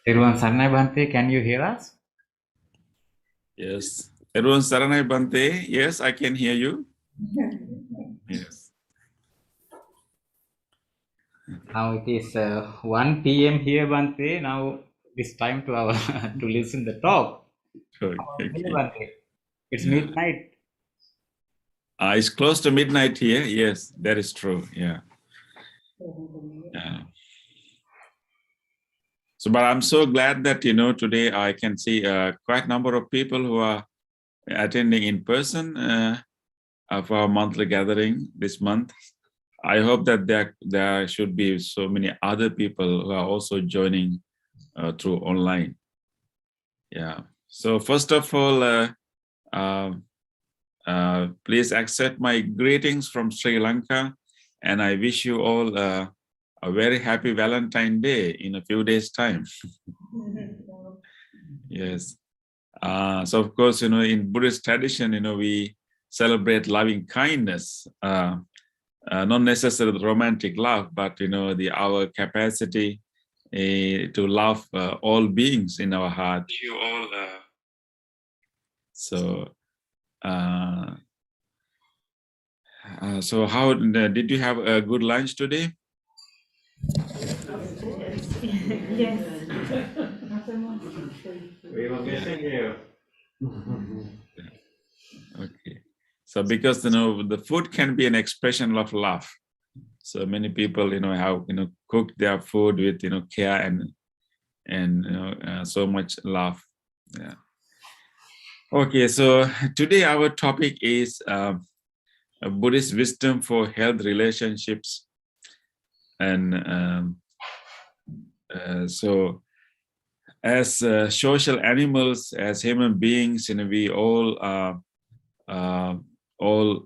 Everyone, Sarnai Bhante, can you hear us? Yes. Everyone, Saranai Bhante. Yes, I can hear you. Yes. Now it is 1 p.m. here, Bhante. Now it's time to our to listen the talk. Okay. Bhante. It's midnight. It's close to midnight here. Yes, that is true. Yeah. So, but I'm so glad that, today I can see quite a number of people who are attending in person of our monthly gathering this month. I hope that there should be so many other people who are also joining through online. Yeah. So first of all, please accept my greetings from Sri Lanka, and I wish you all a very happy Valentine's Day in a few days' time. Yes. So of course, in Buddhist tradition, we celebrate loving kindness, not necessarily romantic love, but our capacity to love all beings in our heart. You all. So how did you have a good lunch today? Yes. We were missing you. Okay. So because the food can be an expression of love. So many people have cooked their food with care and so much love. Yeah. Okay. So today our topic is a Buddhist wisdom for health relationships, and so as social animals, as human beings, we all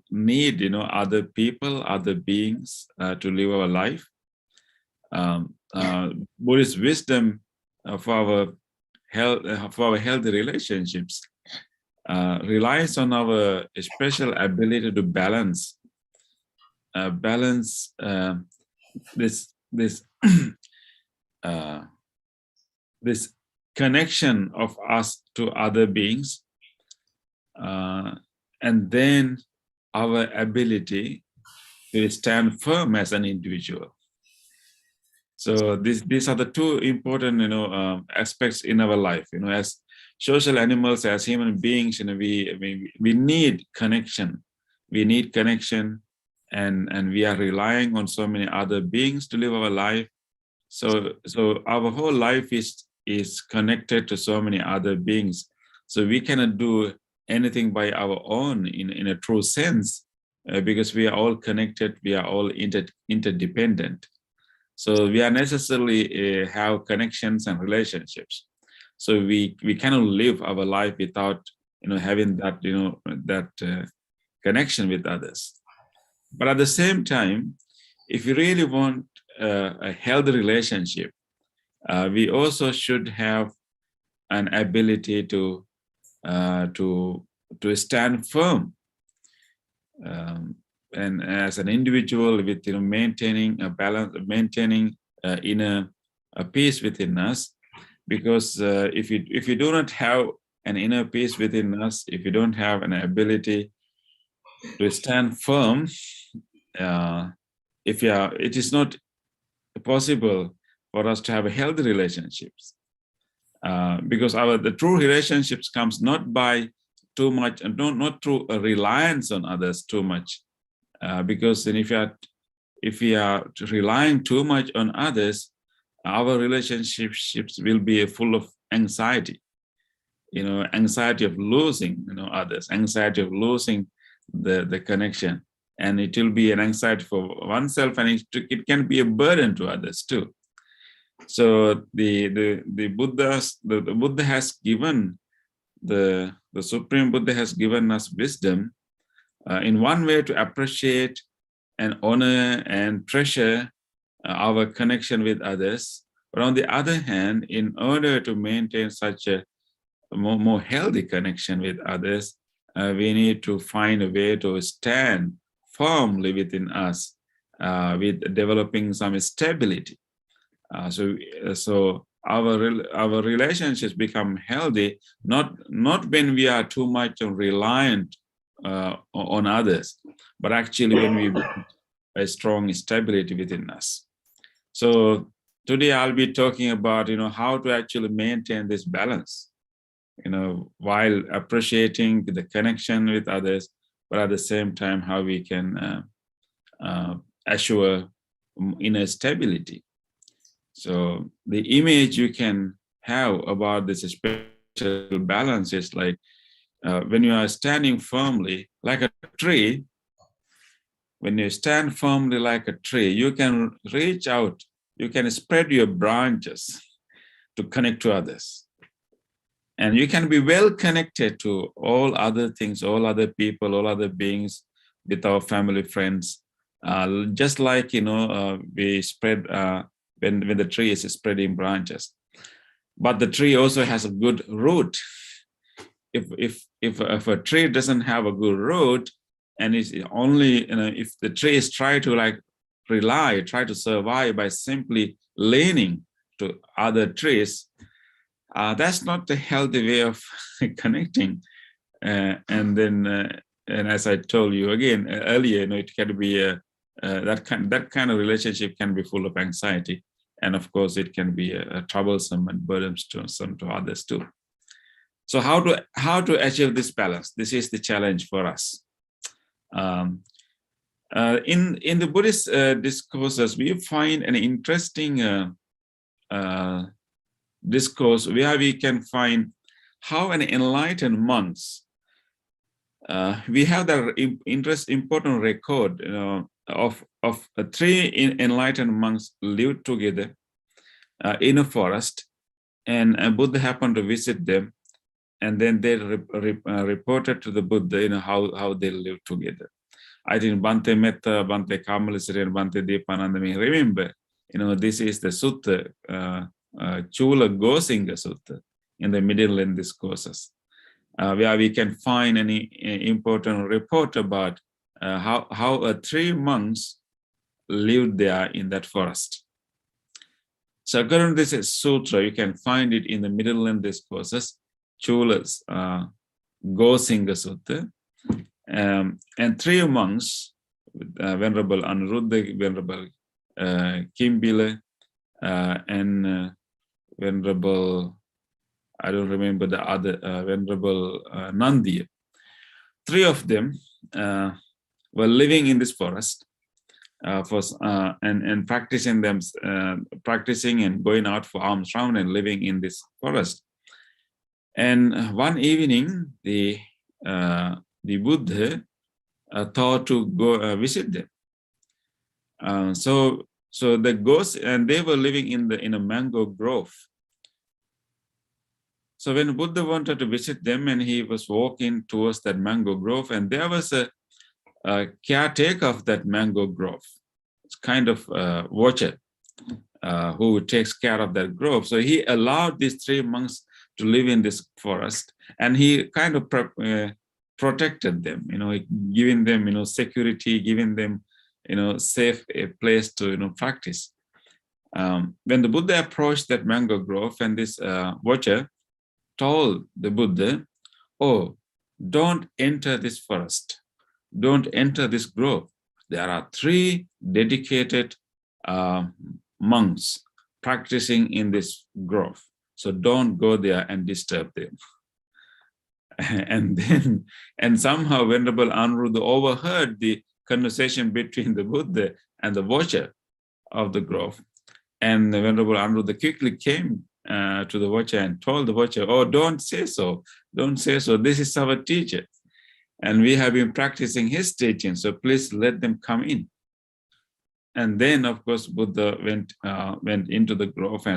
need other people, other beings to live our life. Buddhist wisdom for our healthy relationships relies on our special ability to balance this this connection of us to other beings, and then our ability to stand firm as an individual. So these are the two important aspects in our life. As social animals, as human beings, we need connection. We need connection, and we are relying on so many other beings to live our life. So our whole life is connected to so many other beings. So we cannot do anything by our own in a true sense, because we are all connected. We are all interdependent. So we are necessarily have connections and relationships. So we cannot live our life without having that connection with others. But at the same time, if you really want a healthy relationship, we also should have an ability to stand firm, and as an individual, with maintaining a balance, maintaining inner peace within us. Because if you do not have an inner peace within us, if you don't have an ability to stand firm, it is not possible for us to have healthy relationships, because the true relationships comes not by too much, and not through a reliance on others too much, because then if we are relying too much on others, our relationships will be full of anxiety, anxiety of losing others, anxiety of losing the connection, and it will be an anxiety for oneself, and it can be a burden to others too. So the Buddha has given the Supreme Buddha has given us wisdom in one way to appreciate and honor and treasure our connection with others. But on the other hand, in order to maintain such a more healthy connection with others, we need to find a way to stand firmly within us with developing some stability. So our relationships become healthy not when we are too much reliant on others, but actually when we build a strong stability within us. So today I'll be talking about how to actually maintain this balance, while appreciating the connection with others, but at the same time how we can assure inner stability. So the image you can have about this special balance is like when you are standing firmly like a tree. When you stand firmly like a tree, you can reach out, you can spread your branches to connect to others. And you can be well connected to all other things, all other people, all other beings, with our family, friends. Just like, we spread, when the tree is spreading branches. But the tree also has a good root. If a tree doesn't have a good root, and it's only, if the trees try to survive by simply leaning to other trees, that's not a healthy way of connecting. And as I told you again earlier, it can be that kind of relationship can be full of anxiety, and of course it can be troublesome and burdensome to others too. So how to achieve this balance? This is the challenge for us. In the Buddhist discourses, we find an interesting discourse where we can find how an enlightened monks, we have the important record of three enlightened monks lived together in a forest, and Buddha happened to visit them, and then they reported to the Buddha how they lived together. I think Bhante Metta, Bhante Kamalisri, and Bhante Deepananda may remember, this is the sutta, Chula Gosinga Sutta, in the Middle End discourses, where we can find any important report about how three monks lived there in that forest. So according to this sutra, you can find it in the Middle End discourses, Chula's Gosinga Sutta, and three monks, Venerable Anuruddha, Venerable Kimbila, and Venerable, I don't remember the other, Venerable Nandiya. Three of them were living in this forest and practicing and going out for alms round and living in this forest. And one evening, the Buddha thought to go visit them. So the ghosts, and they were living in a mango grove. So when Buddha wanted to visit them, and he was walking towards that mango grove, and there was a caretaker of that mango grove. It's kind of a watcher who takes care of that grove. So he allowed these three monks to live in this forest, and he kind of protected them, giving them, security, giving them, safe place to, practice. When the Buddha approached that mango grove, and this watcher told the Buddha, "Oh, don't enter this forest. Don't enter this grove. There are three dedicated monks practicing in this grove. So don't go there and disturb them." And somehow Venerable Anuruddha overheard the conversation between the Buddha and the watcher of the grove. And the Venerable Anuruddha quickly came to the watcher and told the watcher, "Oh, don't say so. Don't say so. This is our teacher." And we have been practicing his teaching, so please let them come in. And then, of course, Buddha went into the grove,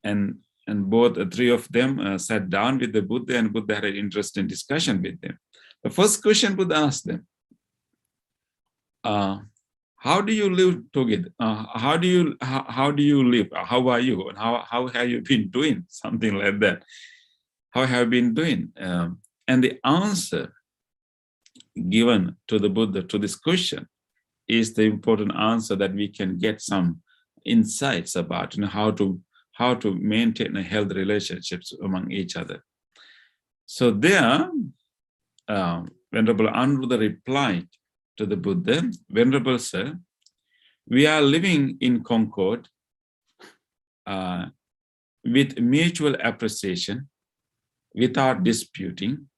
and both the three of them sat down with the Buddha, and Buddha had an interesting discussion with them. The first question Buddha asked them, how do you live together? How do you live? How are you? And how have you been doing? Something like that. How have you been doing? And the answer given to the Buddha to this question is the important answer that we can get some insights about, how to maintain a healthy relationships among each other. So there, Venerable Anuruddha replied to the Buddha, Venerable Sir, we are living in concord with mutual appreciation, without disputing,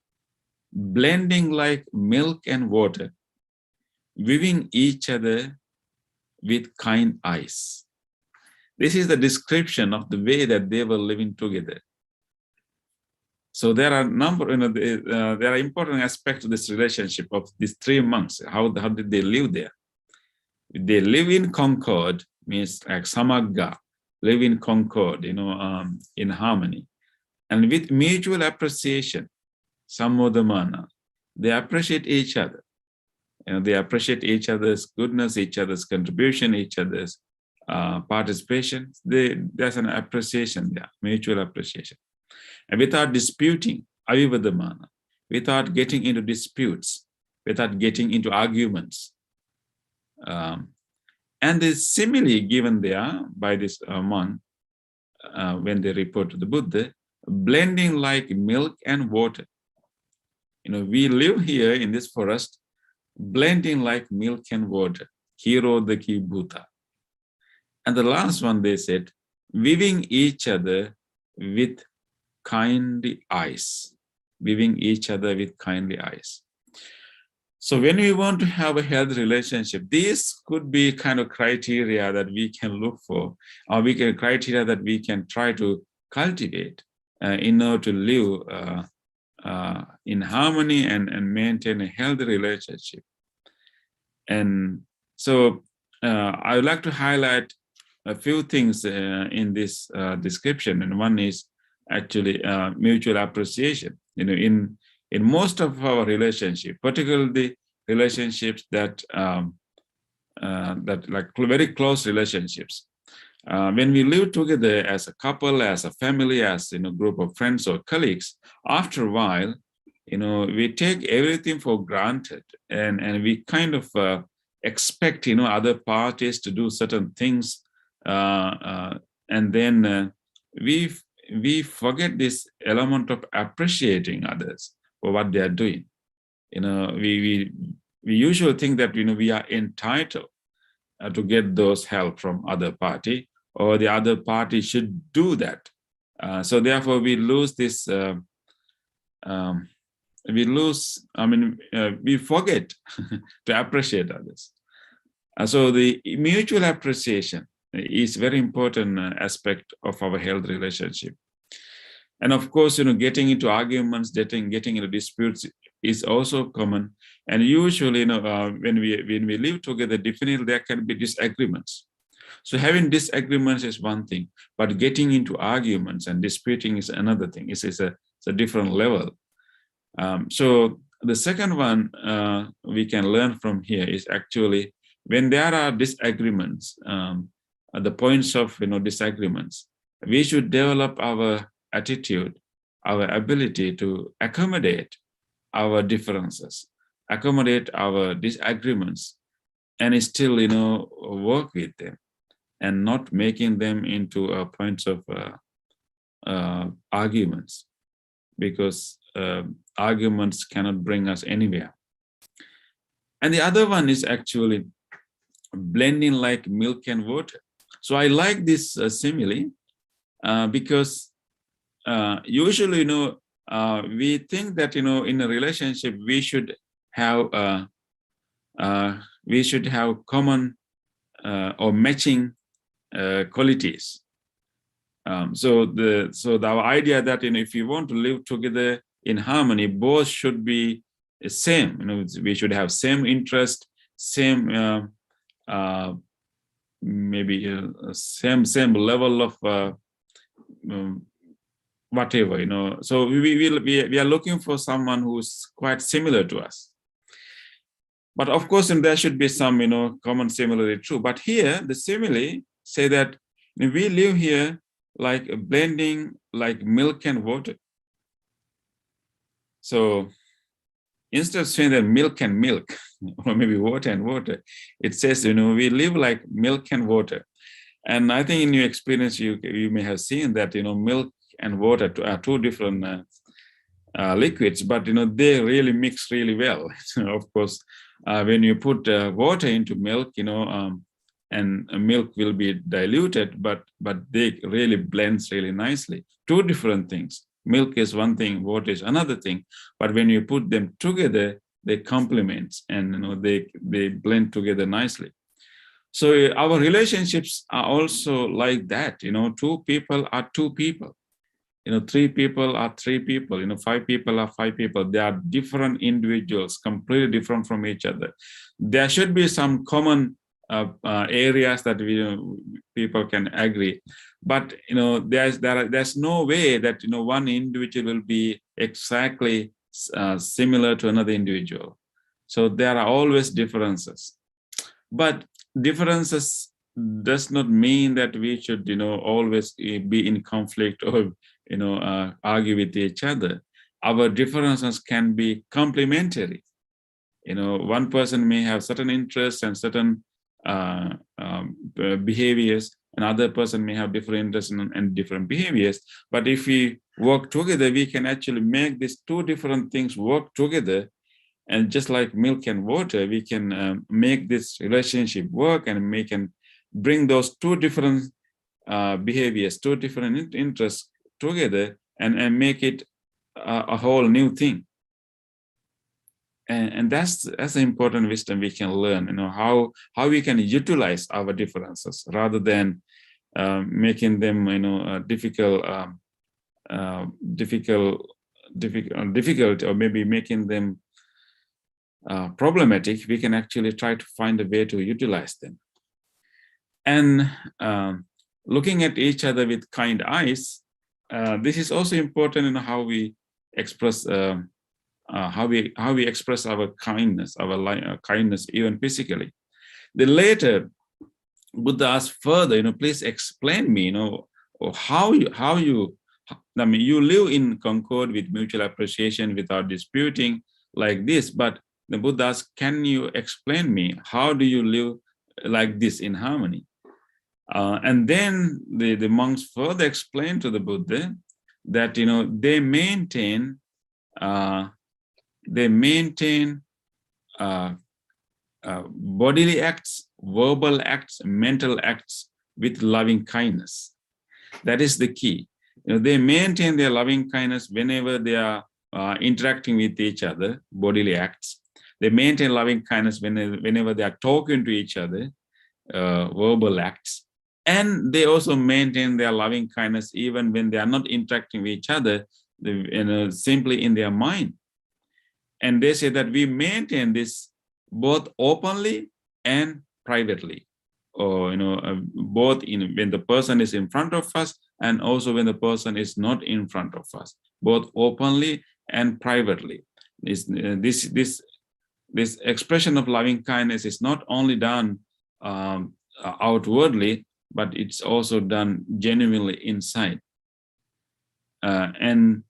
blending like milk and water, viewing each other with kind eyes. This is the description of the way that they were living together. So there are there are important aspects of this relationship of these three monks. How did they live there? They live in concord, means like samagga, live in concord, in harmony, and with mutual appreciation, samodhamana. They appreciate each other. They appreciate each other's goodness, each other's contribution, each other's participation. There's an appreciation there, mutual appreciation. And without disputing, avivadamana, without getting into disputes, without getting into arguments. And the simile given there by this monk, when they report to the Buddha, blending like milk and water. We live here in this forest, blending like milk and water, hero the ki bhuta. And the last one, they said, viewing each other with kindly eyes, viewing each other with kindly eyes. So when we want to have a healthy relationship, these could be kind of criteria that we can look for, or criteria that we can try to cultivate in order to live in harmony and maintain a healthy relationship. And so I would like to highlight a few things in this description, and one is actually mutual appreciation. In most of our relationships, particularly relationships that like very close relationships, when we live together as a couple, as a family, as a group of friends or colleagues, after a while, we take everything for granted, and we kind of expect other parties to do certain things, and then we forget this element of appreciating others for what they are doing. We usually think that we are entitled to get those help from other party, or the other party should do that. So therefore, we lose this. We forget to appreciate others. So the mutual appreciation is very important aspect of our health relationship. And of course, getting into arguments, getting into disputes is also common. And usually, when we live together, definitely there can be disagreements. So having disagreements is one thing, but getting into arguments and disputing is another thing. It's a different level. So the second one we can learn from here is actually when there are disagreements, the points of disagreements, we should develop our attitude, our ability to accommodate our differences, accommodate our disagreements, and still work with them, and not making them into points of arguments, because arguments cannot bring us anywhere. And the other one is actually blending like milk and water. So I like this simile because usually, we think that in a relationship we should have common or matching qualities. So our idea that if you want to live together in harmony, both should be same. We should have same interest, same maybe same level of whatever. So we are looking for someone who's quite similar to us. But of course, there should be some common similarity too. But here the simile say that we live here like blending like milk and water. So instead of saying that milk and milk, or maybe water and water, it says, we live like milk and water. And I think in your experience, you may have seen that, milk and water are two different liquids, but, they really mix really well. Of course, when you put water into milk, and milk will be diluted, but they really blends really nicely. Two different things. Milk is one thing, water is another thing. But when you put them together, they complement and they blend together nicely. So our relationships are also like that. Two people are two people. Three people are three people. Five people are five people. They are different individuals, completely different from each other. There should be some common areas that people can agree, but there's no way that one individual will be exactly similar to another individual. So there are always differences, but differences does not mean that we should always be in conflict or argue with each other. Our differences can be complementary. One person may have certain interests and certain behaviors, another person may have different interests and different behaviors. But if we work together, we can actually make these two different things work together. And just like milk and water, we can make this relationship work, and we can bring those two different behaviors, two different interests together, and make it a whole new thing. And that's an important wisdom we can learn, how we can utilize our differences rather than making them difficult, or maybe making them problematic. We can actually try to find a way to utilize them. And looking at each other with kind eyes, this is also important in how we express how we express our kindness, kindness even physically. Then later, Buddha asked further, please explain me, how you live in concord with mutual appreciation without disputing like this. But the Buddha asked, can you explain me, how do you live like this in harmony? And then the monks further explained to the Buddha that they maintain bodily acts, verbal acts, mental acts with loving kindness. That is the key. They maintain their loving kindness whenever they are interacting with each other, bodily acts. They maintain loving kindness whenever they are talking to each other, verbal acts. And they also maintain their loving kindness even when they are not interacting with each other, simply in their mind. And they say that we maintain this both openly and privately, or both when the person is in front of us and also when the person is not in front of us, both openly and privately. This expression of loving kindness is not only done outwardly, but it's also done genuinely inside. And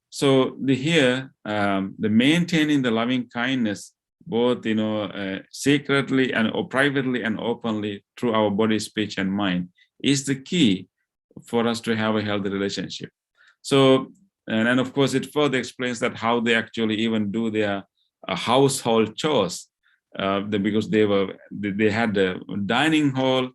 so the maintaining the loving kindness, both secretly or privately and openly through our body, speech, and mind, is the key for us to have a healthy relationship. So, and of course, it further explains that how they actually even do their household chores, because they had the dining hall.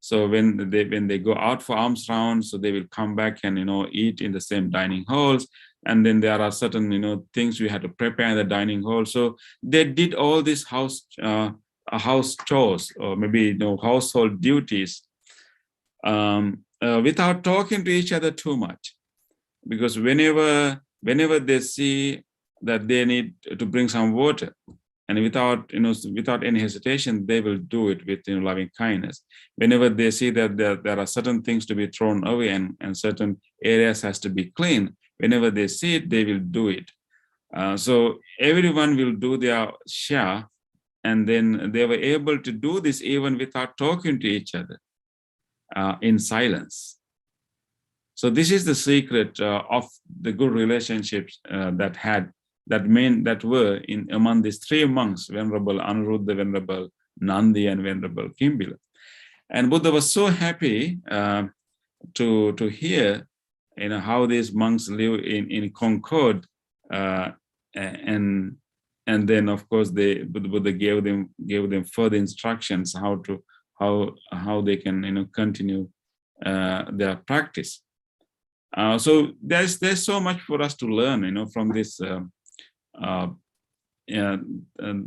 So when they go out for alms rounds, so they will come back and eat in the same dining halls. And then there are certain things we had to prepare in the dining hall. So they did all these house chores, or maybe household duties, without talking to each other too much, because whenever they see that they need to bring some water. And without any hesitation, they will do it with loving kindness. Whenever they see that there are certain things to be thrown away and certain areas has to be clean, whenever they see it, they will do it. So everyone will do their share, and then they were able to do this even without talking to each other, in silence. So this is the secret of the good relationships that were among these three monks, Venerable Anuruddha, Venerable Nandi, and Venerable Kimbila. And Buddha was so happy to hear how these monks live in concord, and then of course Buddha gave them further instructions how they can continue their practice. So there's so much for us to learn from this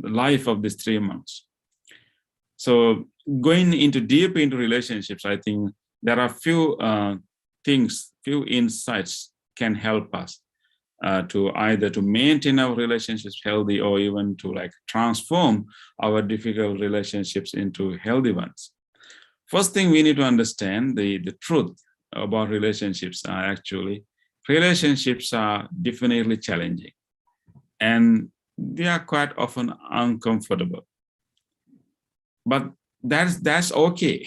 life of these three monks. So going deep into relationships, I think there are few insights can help us to either to maintain our relationships healthy, or even to transform our difficult relationships into healthy ones. First thing, we need to understand the truth about relationships. Relationships are definitely challenging, and they are quite often uncomfortable. But that's okay.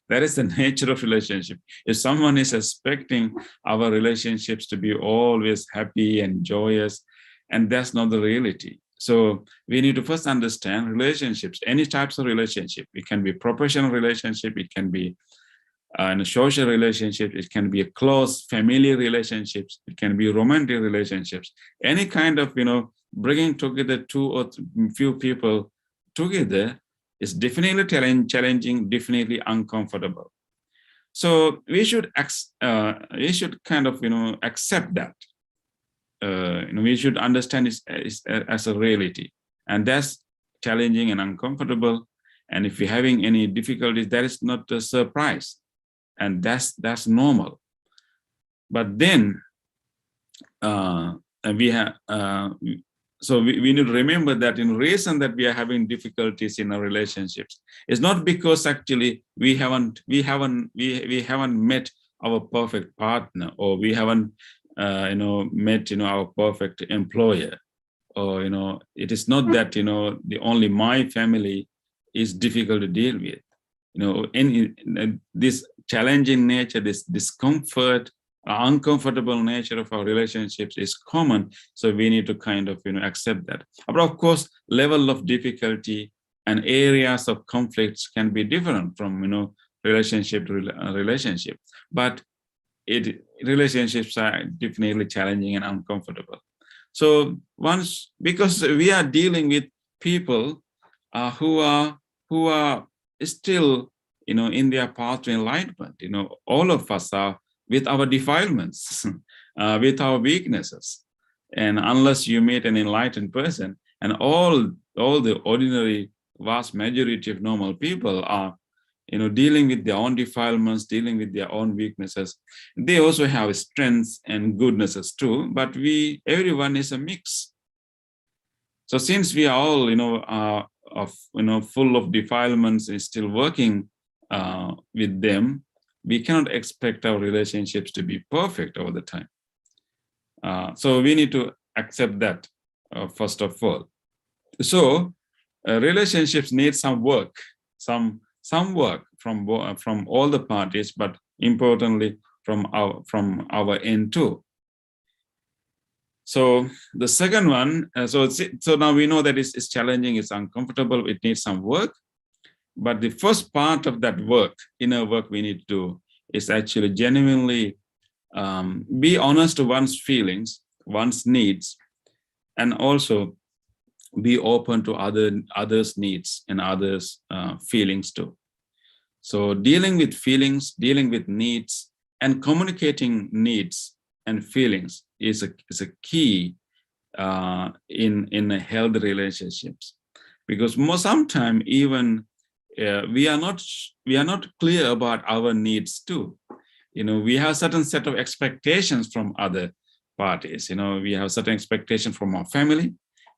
That is the nature of relationship. If someone is expecting our relationships to be always happy and joyous, and that's not the reality. So we need to first understand relationships, any types of relationship. It can be professional relationship, it can be in a social relationship, it can be a close family relationships, it can be romantic relationships. Any kind of bringing together two or few people together is definitely challenging, definitely uncomfortable. So we should kind of accept that. We should understand it as a reality, and that's challenging and uncomfortable. And if you're having any difficulties, that is not a surprise, and that's normal. But then we have. So we need to remember that in reason that we are having difficulties in our relationships is not because actually we haven't met our perfect partner, or we haven't met our perfect employer, or it is not that the only my family is difficult to deal with. This challenging nature, this discomfort, uncomfortable nature of our relationships is common. So we need to kind of accept that. But of course, level of difficulty and areas of conflicts can be different from relationship to relationship. But relationships are definitely challenging and uncomfortable. So because we are dealing with people who are still in their path to enlightenment. All of us are with our defilements, with our weaknesses. And unless you meet an enlightened person, and all the ordinary vast majority of normal people are dealing with their own defilements, dealing with their own weaknesses. They also have strengths and goodnesses too, but everyone is a mix. So since we are all full of defilements and still working with them, we cannot expect our relationships to be perfect all the time. So we need to accept that first of all. So relationships need some work, some work from all the parties, but importantly from our end too. So the second one, so now we know that it's challenging, it's uncomfortable, it needs some work. But the first part of that work, inner work we need to do, is actually genuinely be honest to one's feelings, one's needs, and also be open to others' needs and others' feelings too. So dealing with feelings, dealing with needs, and communicating needs and feelings is a key in a healthy relationships, because sometimes even we are not clear about our needs too. We have certain set of expectations from other parties. We have certain expectations from our family.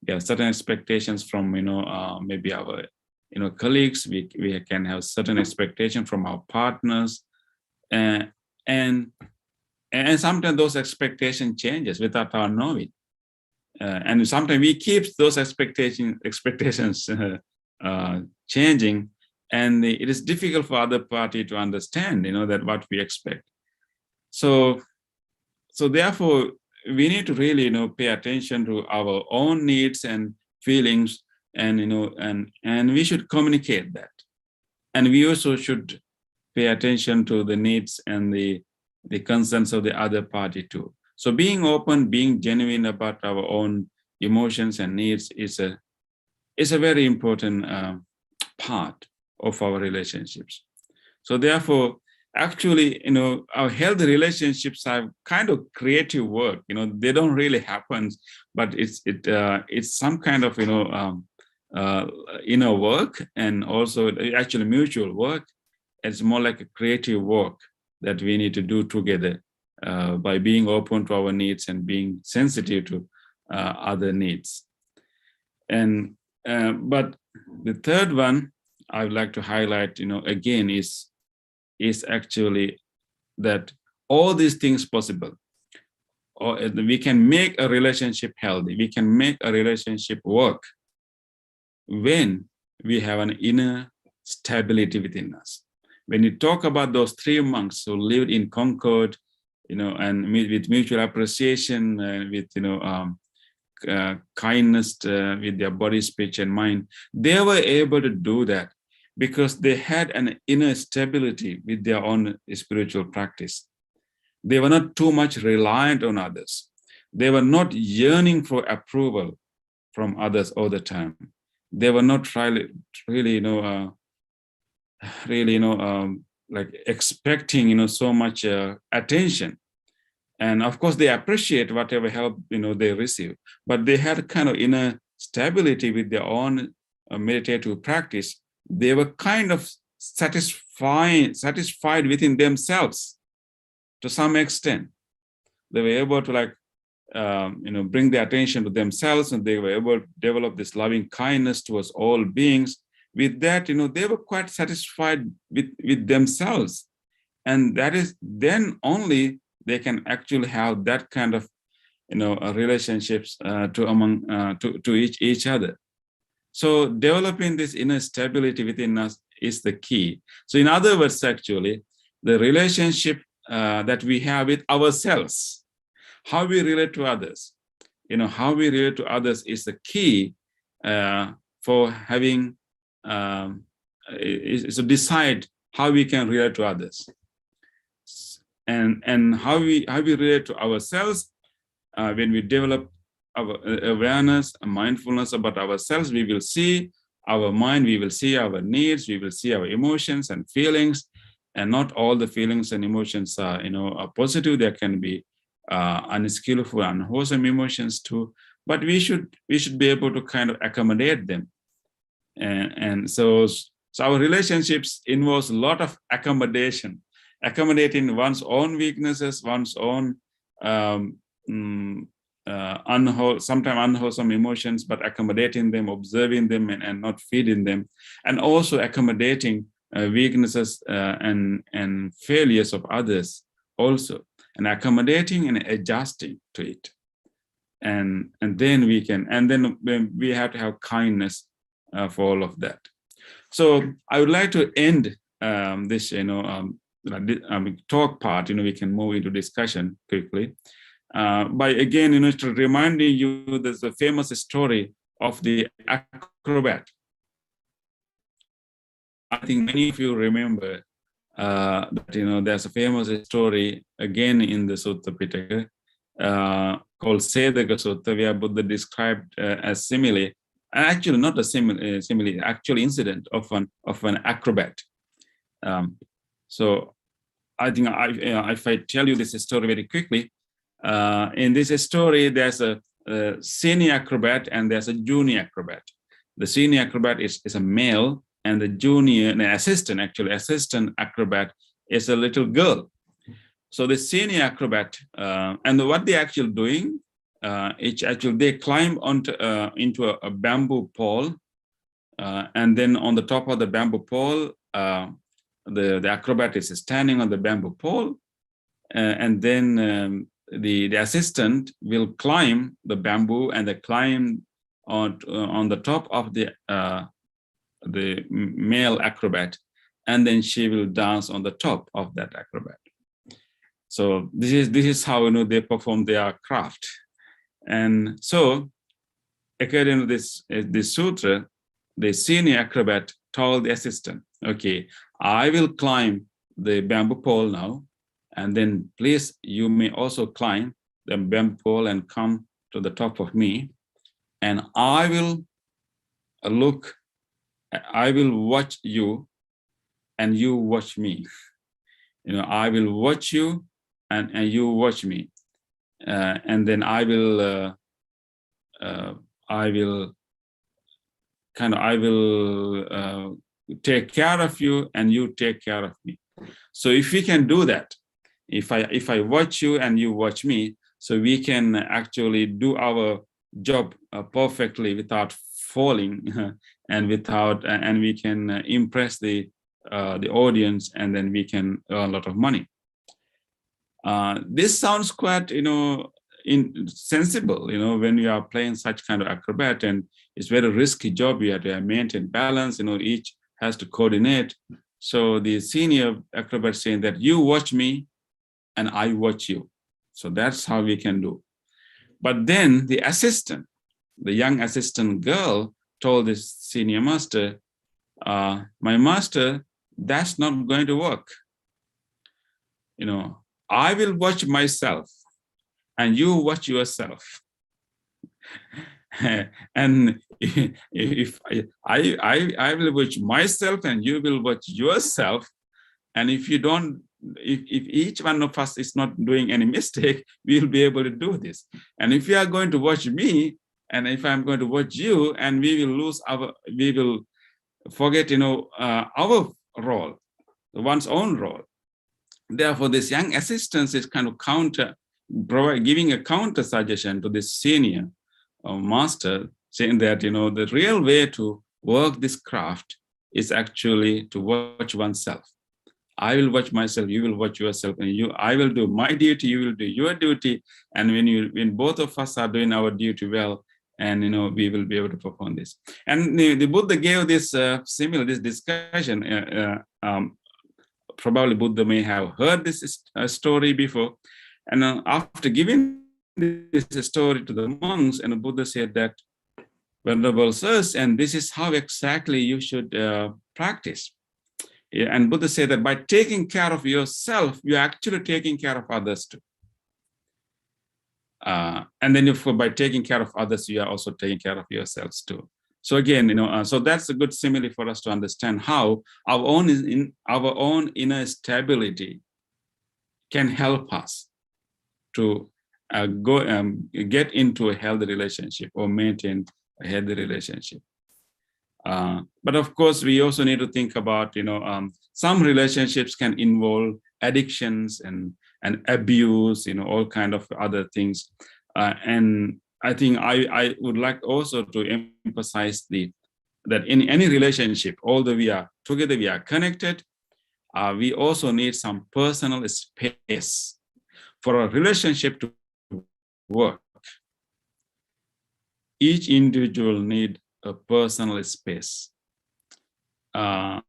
We have certain expectations from, maybe our, colleagues. We can have certain expectations from our partners, and sometimes those expectation changes without our knowing. And sometimes we keep those expectations changing, and it is difficult for other party to understand, that what we expect. So therefore, we need to really, pay attention to our own needs and feelings, and and we should communicate that. And we also should pay attention to the needs and the concerns of the other party too. So being open, being genuine about our own emotions and needs is a very important part of our relationships. So therefore, actually, our healthy relationships are kind of creative work. They don't really happen, but it's some kind of inner work, and also actually mutual work. It's more like a creative work that we need to do together by being open to our needs and being sensitive to other needs. And but the third one I would like to highlight, again, is actually that all these things possible, or we can make a relationship healthy, we can make a relationship work when we have an inner stability within us. When you talk about those three monks who lived in concord, and with mutual appreciation, with kindness, with their body, speech, and mind, they were able to do that because they had an inner stability with their own spiritual practice. They were not too much reliant on others. They were not yearning for approval from others all the time. They were not really, like expecting, so much attention. And of course, they appreciate whatever help, they receive. But they had kind of inner stability with their own meditative practice. They were kind of satisfied within themselves to some extent. They were able to bring their attention to themselves, and they were able to develop this loving kindness towards all beings. With that, they were quite satisfied with themselves. And that is then only they can actually have that kind of, relationships to each other. So developing this inner stability within us is the key. So in other words, actually, the relationship that we have with ourselves, how we relate to others, how we relate to others is the key for having, is to decide how we can relate to others. And how we relate to ourselves, when we develop our awareness and mindfulness about ourselves, we will see our mind, we will see our needs, we will see our emotions and feelings. And not all the feelings and emotions are, are positive. There can be unskillful, unwholesome emotions too. But we should be able to kind of accommodate them. And so our relationships involves a lot of accommodation, accommodating one's own weaknesses, one's own sometimes unwholesome emotions, but accommodating them, observing them, and not feeding them, and also accommodating weaknesses and failures of others also, and accommodating and adjusting to it. And then we have to have kindness for all of that. So I would like to end this, talk part. We can move into discussion quickly by again, reminding you there's a famous story of the acrobat. I think many of you remember that there's a famous story again in the Sutta Pitaka called Sedaka Sutta, where Buddha described as simile, actually not a simile, actual incident of an acrobat. So I think if I tell you this story very quickly, in this story there's a senior acrobat and there's a junior acrobat. The senior acrobat is a male, and the junior, assistant acrobat is a little girl. So the senior acrobat, and what they actually doing, they climb onto into a bamboo pole, and then on the top of the bamboo pole, the acrobat is standing on the bamboo pole, and then the assistant will climb the bamboo and they climb on the top of the male acrobat, and then she will dance on the top of that acrobat. So this is how they perform their craft. And so according to this sutra, the senior acrobat told the assistant, okay, I will climb the bamboo pole now, and then please you may also climb the bamboo pole and come to the top of me, and I will watch you and you watch me. I will watch you and you watch me, and then I will take care of you and you take care of me. So if we can do that, if I watch you and you watch me, so we can actually do our job perfectly without falling and we can impress the audience, and then we can earn a lot of money. This sounds quite sensible, when you are playing such kind of acrobat, and it's very risky job. You have to maintain balance, each has to coordinate. So the senior acrobat saying that you watch me and I watch you. So that's how we can do. But then the assistant, the young assistant girl, told this senior master, my master, that's not going to work. I will watch myself and you watch yourself. And if I will watch myself and you will watch yourself, and if each one of us is not doing any mistake, we'll be able to do this. And if you are going to watch me, and if I'm going to watch you, and we will forget our role, one's own role. Therefore, this young assistant is kind of giving a counter suggestion to this senior master, saying that the real way to work this craft is actually to watch oneself. I will watch myself, you will watch yourself, and I will do my duty, you will do your duty. And when both of us are doing our duty well, and we will be able to perform this. And the Buddha gave this this discussion. Probably Buddha may have heard this story before. And after giving this story to the monks, and the Buddha said that, Venerable Sirs, and this is how exactly you should practice. And Buddha said that by taking care of yourself, you're actually taking care of others too. And then by taking care of others, you are also taking care of yourselves too. So again, so that's a good simile for us to understand how our own inner stability can help us to get into a healthy relationship or maintain a healthy relationship. But of course, we also need to think about, some relationships can involve addictions and abuse, all kind of other things. And I think I would like also to emphasize that in any relationship, although we are together, we are connected, we also need some personal space for a relationship to work. Each individual needs a personal space. So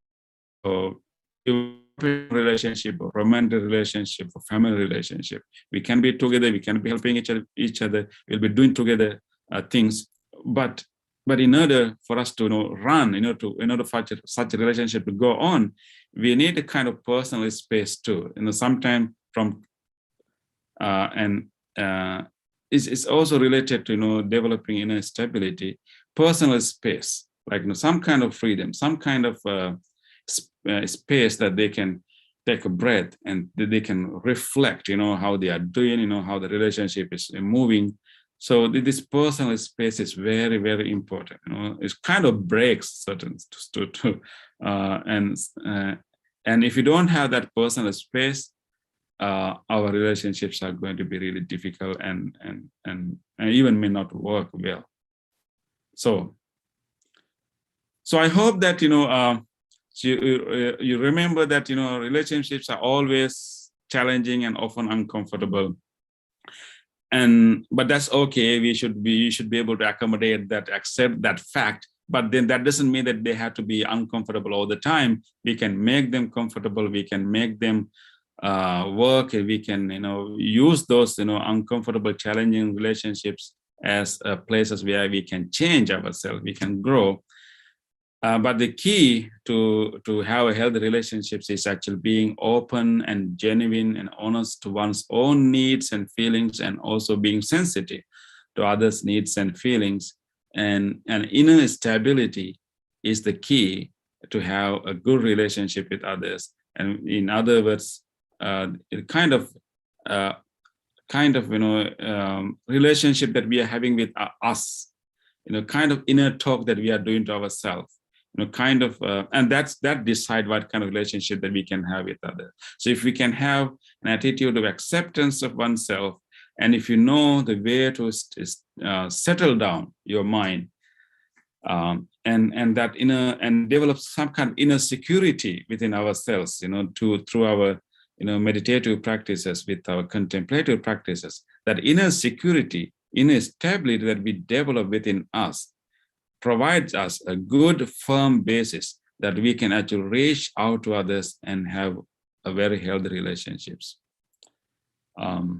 relationship, or romantic relationship, or family relationship, we can be together, we can be helping each other, we'll be doing together things, but in order for us to run, in order for such a relationship to go on, we need a kind of personal space too. Sometimes from it's also related to developing inner stability, personal space, like some kind of freedom, some kind of space that they can take a breath and they can reflect, how they are doing, how the relationship is moving. So this personal space is very, very important. It kind of breaks certain and if you don't have that personal space, our relationships are going to be really difficult and even may not work well. So I hope that you remember that relationships are always challenging and often uncomfortable, but that's okay. You should be able to accommodate that, accept that fact. But then that doesn't mean that they have to be uncomfortable all the time. We can make them comfortable. We can make them work. We can use those uncomfortable, challenging relationships as places where we can change ourselves. We can grow. But the key to have a healthy relationships is actually being open and genuine and honest to one's own needs and feelings, and also being sensitive to others' needs and feelings. And inner stability is the key to have a good relationship with others. And in other words, kind of relationship that we are having with us, kind of inner talk that we are doing to ourselves. And that decide what kind of relationship that we can have with others. So if we can have an attitude of acceptance of oneself, and if you know the way to settle down your mind, and that and develop some kind of inner security within ourselves, through our meditative practices, with our contemplative practices, that inner security, inner stability that we develop within us provides us a good, firm basis that we can actually reach out to others and have a very healthy relationships.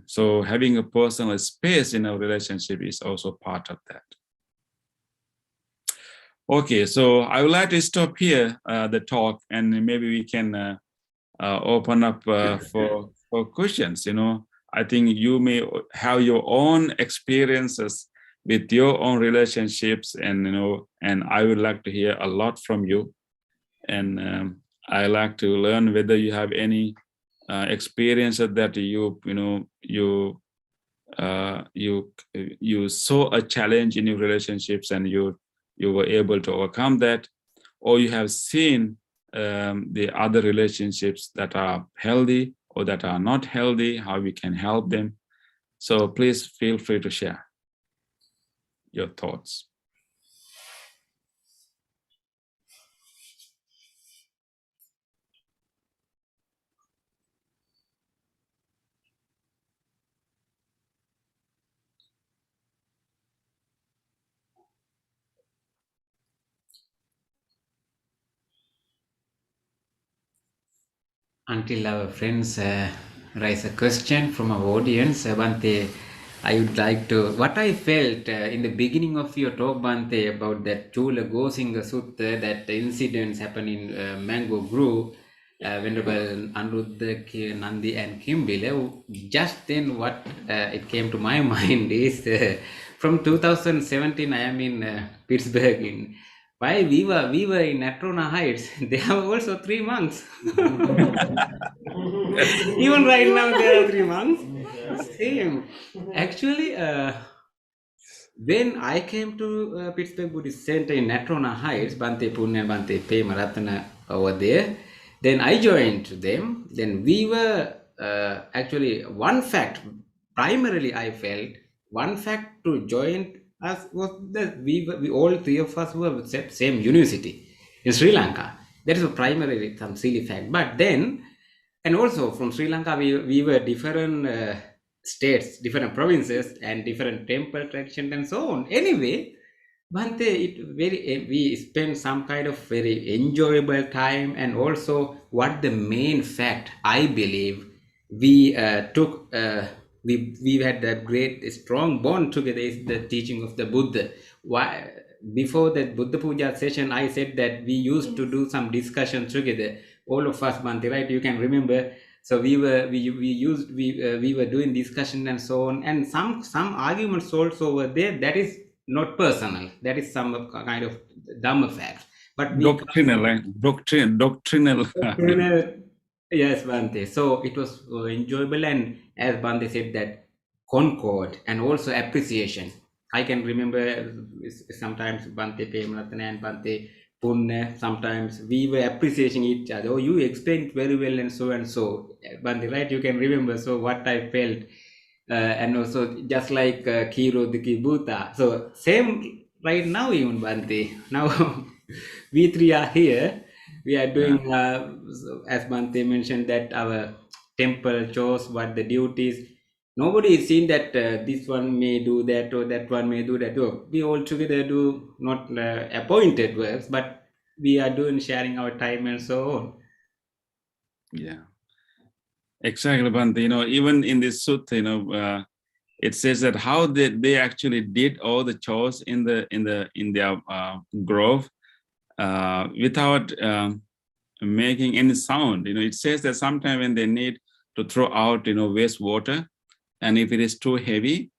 So having a personal space in our relationship is also part of that. Okay, so I would like to stop here the talk, and maybe we can open up for questions. I think you may have your own experiences with your own relationships, and and I would like to hear a lot from you. And I like to learn whether you have any experiences that you saw a challenge in your relationships and you were able to overcome that, or you have seen the other relationships that are healthy or that are not healthy, how we can help them. So please feel free to share your thoughts. Until our friends raise a question from our audience, Bante, I would like to, what I felt in the beginning of your talk, Bante, about that Chula Gosinga Sutta, that the incidents happen in Mango Grove, Venerable Anuruddha, Nandi and Kimbile, just then what it came to my mind is from 2017, I am in Pittsburgh. Why we were in Natrona Heights, there are also 3 months. Even right now there are 3 months. Same. Actually, when I came to Pittsburgh Buddhist Center in Natrona Heights, Bante Punya, Bante Pemaratana over there, then I joined them. Then we were actually one fact, primarily I felt, one fact to join us was that we all 3 of us were at same university in Sri Lanka. That is primarily some silly fact. But then, and also from Sri Lanka, we were different states, different provinces, and different temple traditions and so on. Anyway, Bhante, we spent some kind of very enjoyable time, and also what the main fact I believe we took. We had a great strong bond together is the teaching of the Buddha. Why before that Buddha Puja session, I said that we used to do some discussion together, all of us, Bhante, right? You can remember. So we were doing discussion and so on, and some arguments also were there. That is not personal. That is some kind of Dhamma fact. But Doctrinal. doctrinal, yes, Bhante. So it was enjoyable, and as Bhante said, that concord and also appreciation. I can remember sometimes Bhante Premanathan and Bhante Punne, sometimes we were appreciating each other. Oh, you explained very well and so and so. Bandi, right? You can remember. So what I felt, and also just like Kiro the Kibuta. So same right now even Bante. Now we three are here. We are doing, as Bante mentioned, that our temple chores, what the duties. Nobody is seen that this one may do that or that one may do that. Oh, we all together do not appointed works, but we are doing sharing our time and so on. Yeah, exactly, Bhante. Even in this sutta, it says that how they actually did all the chores in their grove without making any sound. It says that sometimes when they need to throw out waste water, and if it is too heavy,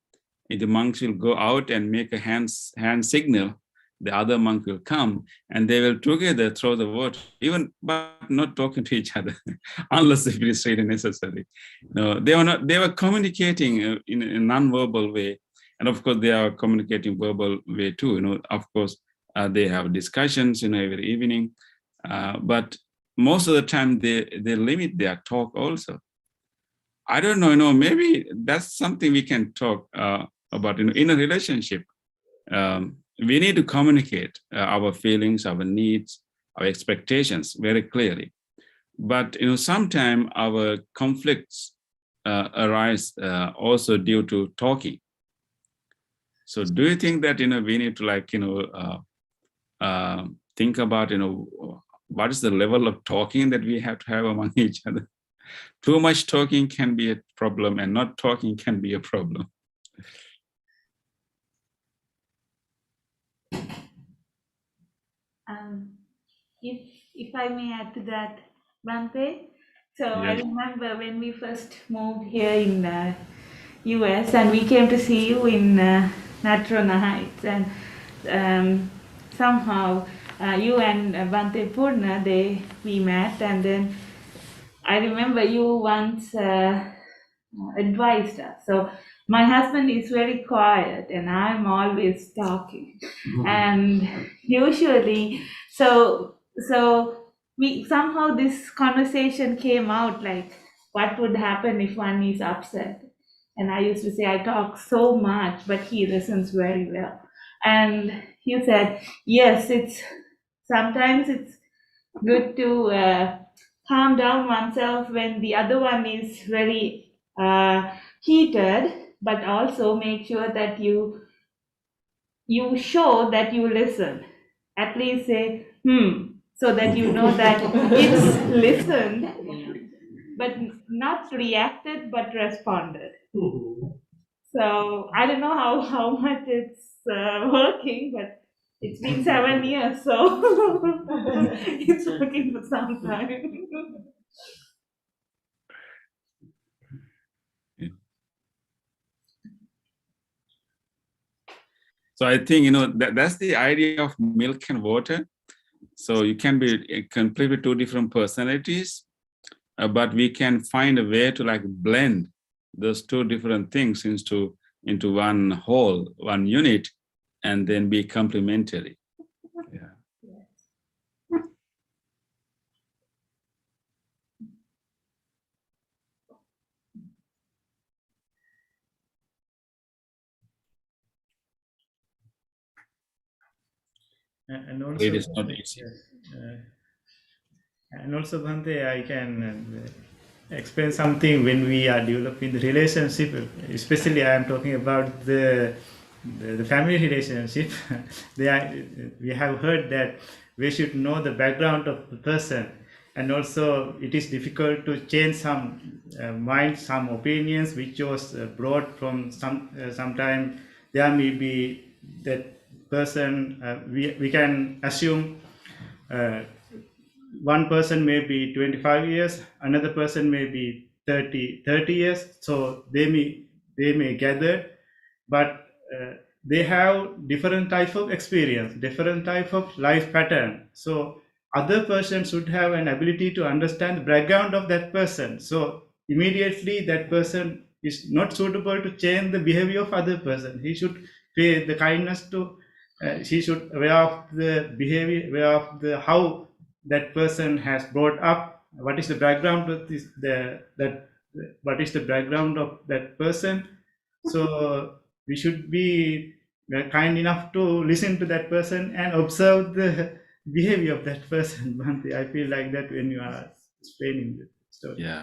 the monks will go out and make a hand signal. The other monk will come and they will together throw the water, even but not talking to each other, unless if it is really necessary. No, they were communicating in a non-verbal way. And of course, they are communicating verbal way too. Of course, they have discussions, every evening. But most of the time they limit their talk also. I don't know, maybe that's something we can talk about in a relationship. We need to communicate our feelings, our needs, our expectations very clearly. But sometimes our conflicts arise also due to talking. So do you think that we need to think about what is the level of talking that we have to have among each other? Too much talking can be a problem, and not talking can be a problem. If I may add to that, Bante. So I Yes. remember when we first moved here in US, and we came to see you in Natrona Heights, and somehow you and Bante Purna, we met, and then I remember you once advised us. So my husband is very quiet and I'm always talking. And usually, so we somehow this conversation came out like what would happen if one is upset. And I used to say I talk so much, but he listens very well. And you said, yes, it's sometimes it's good to calm down oneself when the other one is very heated, but also make sure that you show that you listen. At least say so that you know that it's listened, but not reacted but responded. So I don't know how much it's working, but it's been 7 years, so it's working for some time. So I think that's the idea of milk and water. So you can be completely two different personalities, but we can find a way to blend those two different things into one whole, one unit, and then be complementary. Yeah. And also, It is not easy. and also, Bhante, I can explain something when we are developing the relationship. Especially, I am talking about the family relationship. We have heard that we should know the background of the person, and also it is difficult to change some mind, some opinions which was brought from sometime. There may be that person. We can assume. One person may be 25 years, another person may be 30 years, so they may gather, but they have different type of experience, different type of life pattern. So other person should have an ability to understand the background of that person, so immediately that person is not suitable to change the behavior of other person. He should pay the kindness to she should aware of the behavior, aware of the how that person has brought up, what is the background of this, what is the background of that person. So we should be kind enough to listen to that person and observe the behavior of that person. Bhante, I feel like that when you are explaining the story. Yeah.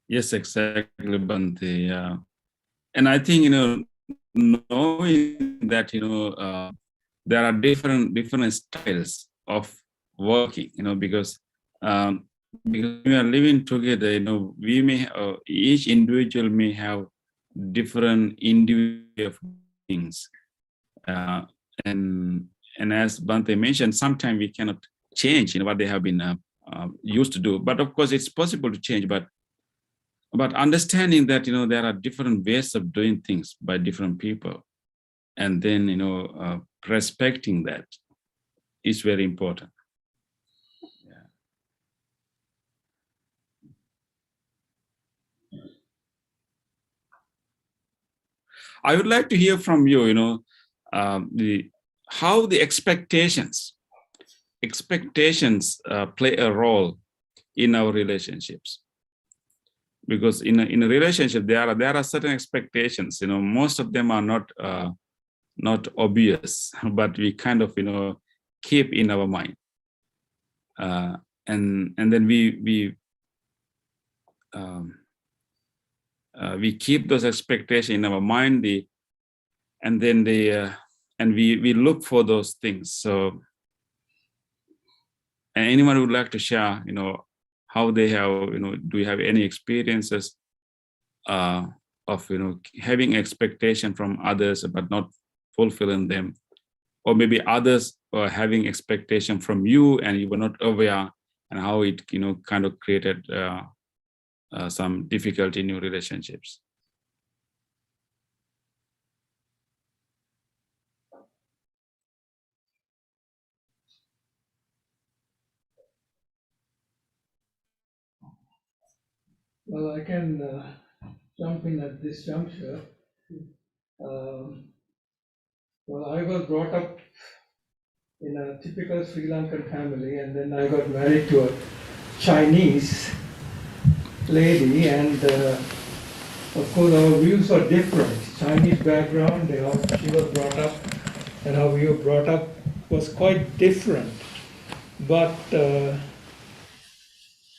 Yes, exactly, Bhante. Yeah. And I think, knowing that, there are different styles of working, because we are living together, we may each individual may have different individual things. And as Bhante mentioned, sometimes we cannot change what they have been used to do. But of course, it's possible to change. But understanding that there are different ways of doing things by different people, and then respecting that is very important. Yeah. I would like to hear from you. How the expectations play a role in our relationships. Because in a relationship, there are certain expectations. Most of them are not obvious, but we kind of keep in our mind, and then we keep those expectations in our mind. And we look for those things. So, and anyone would like to share, how they have, do you have any experiences of having expectation from others but not fulfilling them, or maybe others are having expectation from you and you were not aware, and how it kind of created some difficulty in your relationships. Well, I can jump in at this juncture. Well, I was brought up in a typical Sri Lankan family, and then I got married to a Chinese lady, and of course our views are different. Chinese background, how she was brought up, and how we were brought up was quite different. But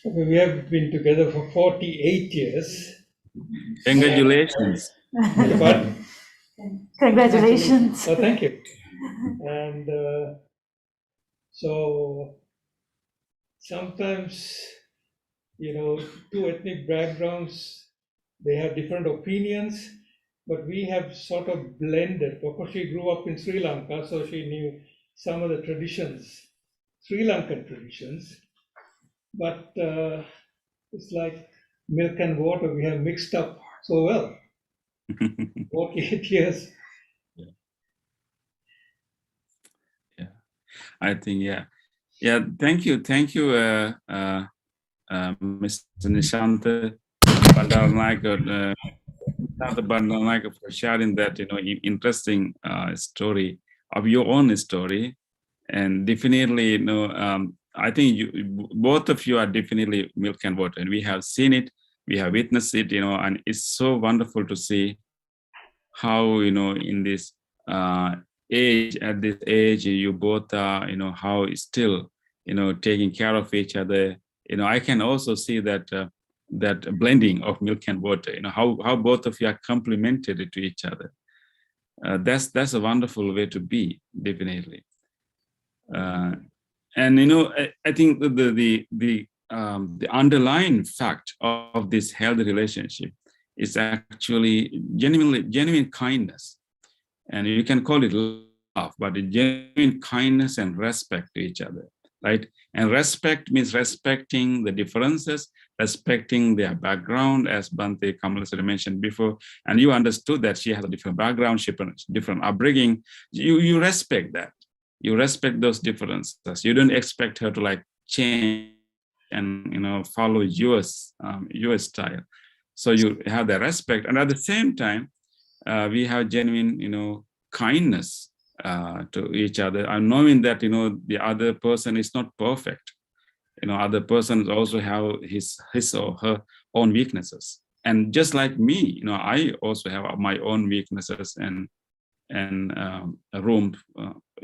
we have been together for 48 years. Congratulations. But Congratulations. oh, thank you. And so sometimes, two ethnic backgrounds, they have different opinions, but we have sort of blended. Of course, she grew up in Sri Lanka, so she knew some of the traditions, Sri Lankan traditions. But it's like milk and water, we have mixed up so well. 48 years. Yeah, I think, yeah. Thank you, Mr. Nishanta Bandaranaike, for sharing that interesting story of your own story. And definitely, I think both of you are definitely milk and water, and we have seen it, we have witnessed it, and it's so wonderful to see how in this age, at this age, you both are how still taking care of each other. I can also see that that blending of milk and water, how both of you are complemented to each other. That's a wonderful way to be, definitely. And I think the underlying fact of this healthy relationship is actually genuine kindness, and you can call it love, but genuine kindness and respect to each other, right? And respect means respecting the differences, respecting their background, as Bhante Kamalasari mentioned before, and you understood that she has a different background, different upbringing. You respect that. You respect those differences. You don't expect her to like change and follow your style. So you have the respect, and at the same time, we have genuine kindness to each other, and knowing that the other person is not perfect. Other persons also have his or her own weaknesses, and just like me, I also have my own weaknesses and room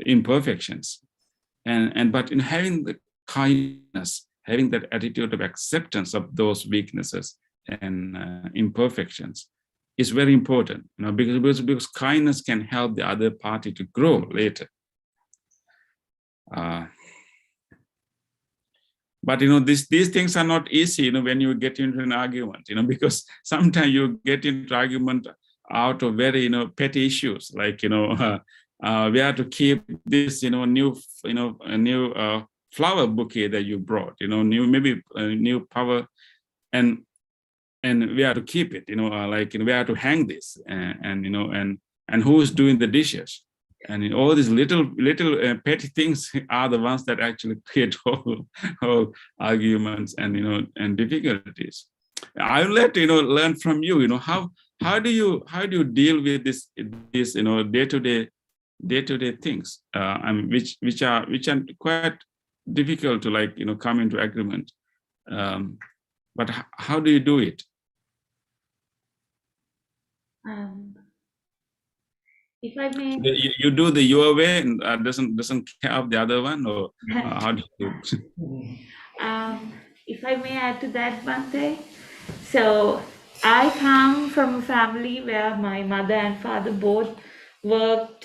imperfections, but in having the kindness, having that attitude of acceptance of those weaknesses and imperfections is very important, because kindness can help the other party to grow later. But these things are not easy, when you get into an argument, because sometimes you get into argument out of very petty issues, like we have to keep this new a new flower bouquet that you brought, maybe a new power, and we have to keep it, like we have to hang this, and who's doing the dishes. And all these little petty things are the ones that actually create whole arguments and difficulties. I would like to learn from you. How do you deal with this day-to-day things, which are quite difficult to come into agreement. But how do you do it? If I may, You do the your way and doesn't care of the other one, or how do you do it? if I may add to that, Bhante. So I come from a family where my mother and father both worked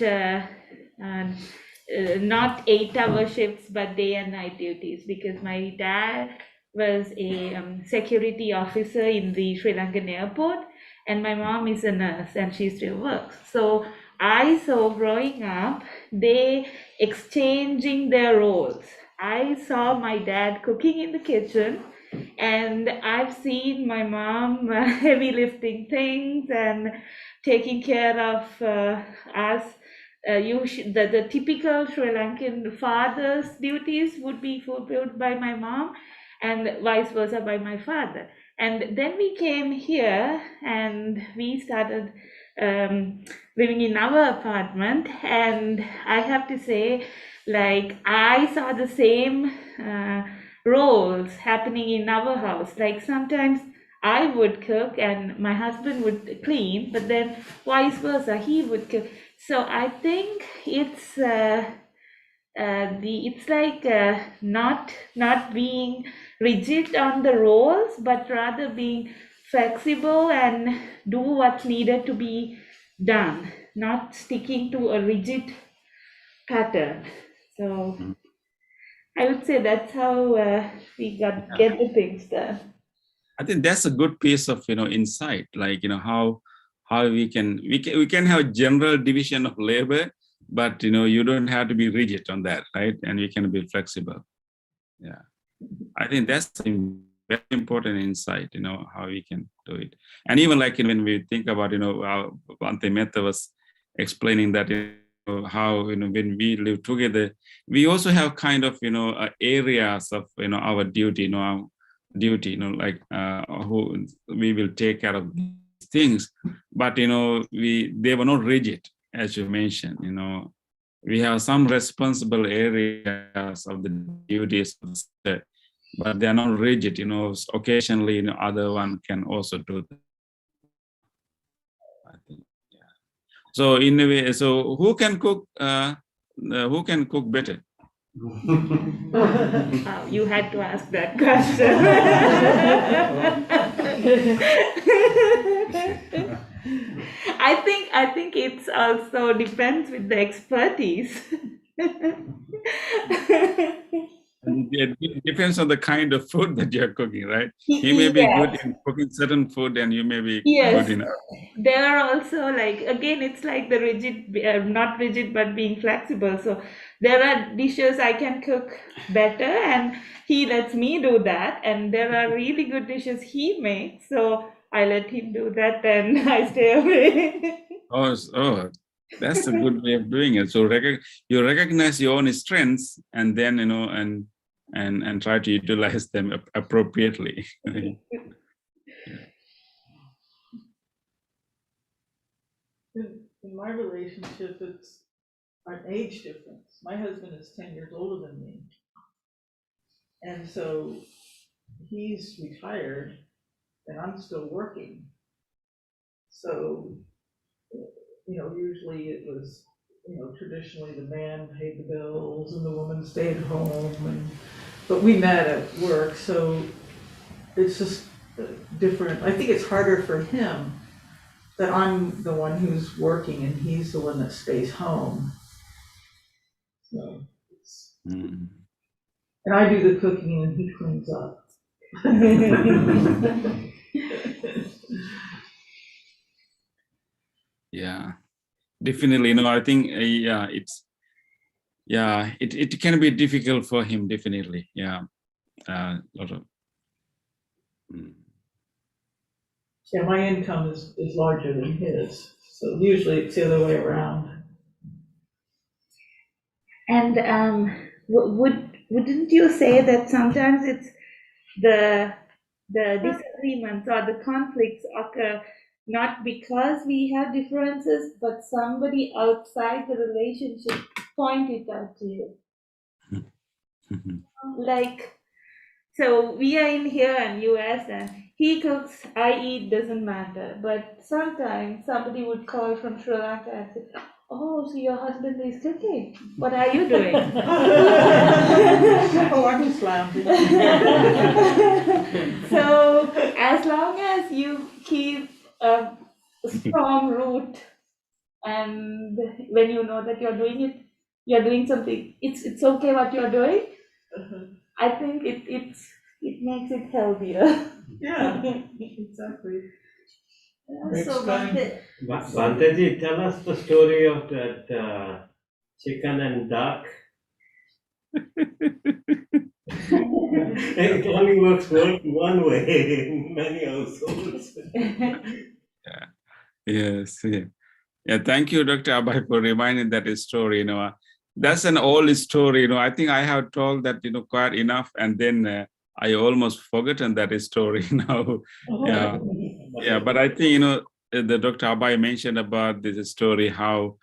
not 8-hour shifts, but day and night duties, because my dad was a security officer in the Sri Lankan airport, and my mom is a nurse and she still works. So I saw growing up, they exchanging their roles. I saw my dad cooking in the kitchen, and I've seen my mom heavy lifting things and taking care of us. The typical Sri Lankan father's duties would be fulfilled by my mom, and vice versa by my father. And then we came here and we started living in our apartment, and I have to say, like, I saw the same roles happening in our house. Like, sometimes I would cook and my husband would clean, but then vice versa, he would cook. So I think it's not being rigid on the roles, but rather being flexible and do what's needed to be done, not sticking to a rigid pattern. So I would say that's how we get the things done. I think that's a good piece of insight, like how we can have general division of labor, but you don't have to be rigid on that, right? And we can be flexible. Yeah, I think that's a very important insight, how we can do it. And even like when we think about Bhante Mehta was explaining that how when we live together, we also have kind of areas of our duty, our duty, like who we will take care of these things, but they were not rigid, as you mentioned. We have some responsible areas of the duties, but they are not rigid. Occasionally, other one can also do that. I think, yeah. So in a way, so who can cook? Who can cook better? You had to ask that question. I think it's also depends with the expertise. It depends on the kind of food that you're cooking, right? He may be good in cooking certain food, and you may be good in. There are also, like, again, it's like the rigid, not rigid, but being flexible. So there are dishes I can cook better, and he lets me do that. And there are really good dishes he makes, so I let him do that, and I stay away. Oh, that's a good way of doing it. So you recognize your own strengths, and then and try to utilize them appropriately. in my relationship, it's an age difference. My husband is 10 years older than me. And so he's retired and I'm still working. So, usually it was, traditionally the man paid the bills and the woman stayed home. But we met at work, so it's just different. I think it's harder for him that I'm the one who's working and he's the one that stays home. So Mm. and I do the cooking and he cleans up. Yeah, definitely. I think, it can be difficult for him, definitely. Yeah. Lot of, Yeah, my income is larger than his, so usually it's the other way around. And wouldn't you say that sometimes it's the disagreements or the conflicts occur not because we have differences, but somebody outside the relationship point it out to you? Like, so we are in here in US and he cooks, I eat, doesn't matter. But sometimes somebody would call from Sri Lanka and say, oh, so your husband is cooking. What are you doing? Oh, I'm just laughing. So as long as you keep a strong root, and when you know that you're doing something, it's okay what you're doing. I think it makes it healthier. Yeah, exactly. Next So time. Banteji, tell us the story of that chicken and duck. It only works one way in many households. Yes. Yeah. Thank you, Dr. Abhay, for reminding that story. That's an old story. I think I have told that, quite enough, and then I almost forgotten that story now. Yeah. Yeah. But I think, the Dr. Abhay mentioned about this story, how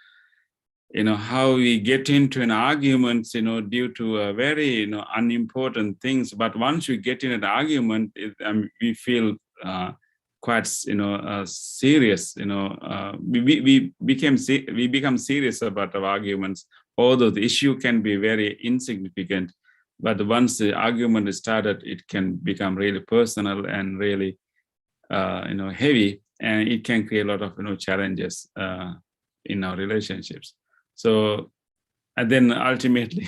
we get into an argument, due to very, unimportant things. But once we get in an argument, we feel quite, serious. We become serious about our arguments, although the issue can be very insignificant. But once the argument is started, it can become really personal and really, heavy, and it can create a lot of, challenges in our relationships. So, and then ultimately,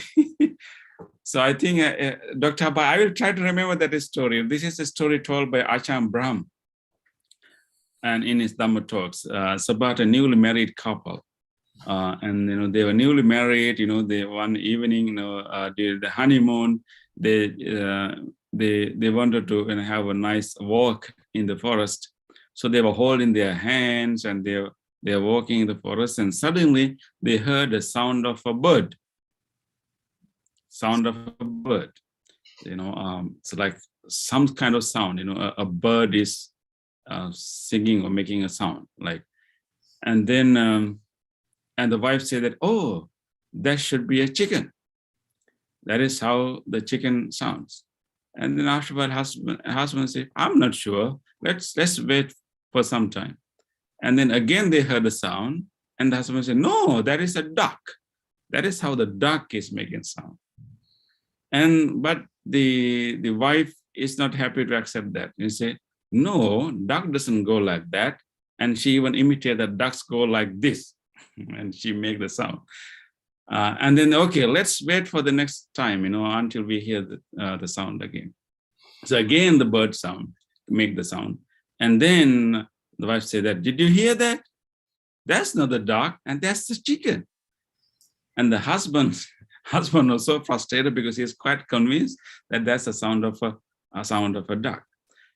so I think, Dr. Abhay, I will try to remember that story. This is a story told by Ajahn Brahm, and in his Dhamma talks, it's about a newly married couple. And they were newly married. They one evening, during the honeymoon, they wanted to have a nice walk in the forest. So they were holding their hands and they're walking in the forest, and suddenly they heard the sound of a bird. It's like some kind of sound. A bird is singing or making a sound, like, and then and the wife said that, oh, that should be a chicken. That is how the chicken sounds. And then afterward, husband said, I'm not sure. Let's wait for some time. And then again they heard the sound, and the husband said, no, that is a duck. That is how the duck is making sound. But the wife is not happy to accept that. He said, no, duck doesn't go like that. And she even imitated that ducks go like this. And she make the sound. And then, okay, let's wait for the next time, until we hear the sound again. So again, the bird sound, make the sound. And then the wife said that, did you hear that? That's not the duck, and that's the chicken. And the husband was so frustrated because he's quite convinced that that's the sound of a duck.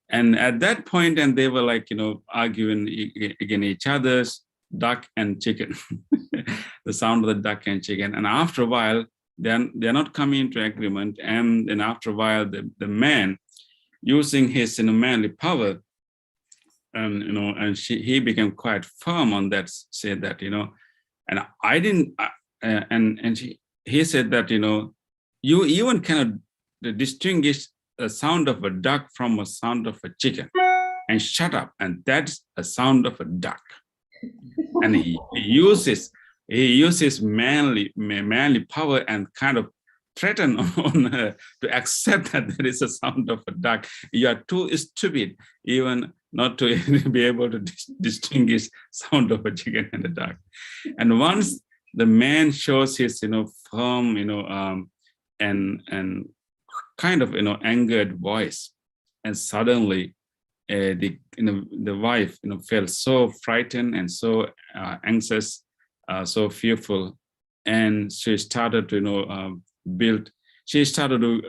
And at that point, and they were like, arguing against each other's duck and chicken, the sound of the duck and chicken. And after a while, they're not coming into agreement. And then after a while, the man, using his manly power, and and he became quite firm on that, said that, and I didn't, he said that, you even cannot distinguish the sound of a duck from a sound of a chicken, and shut up, and that's a sound of a duck. And he uses manly power and kind of threaten on her to accept that there is a sound of a duck. You are too stupid even not to be able to distinguish sound of a chicken and a duck. And once the man shows his firm and kind of angered voice, and suddenly the wife felt so frightened and so anxious, so fearful, and she started to she started to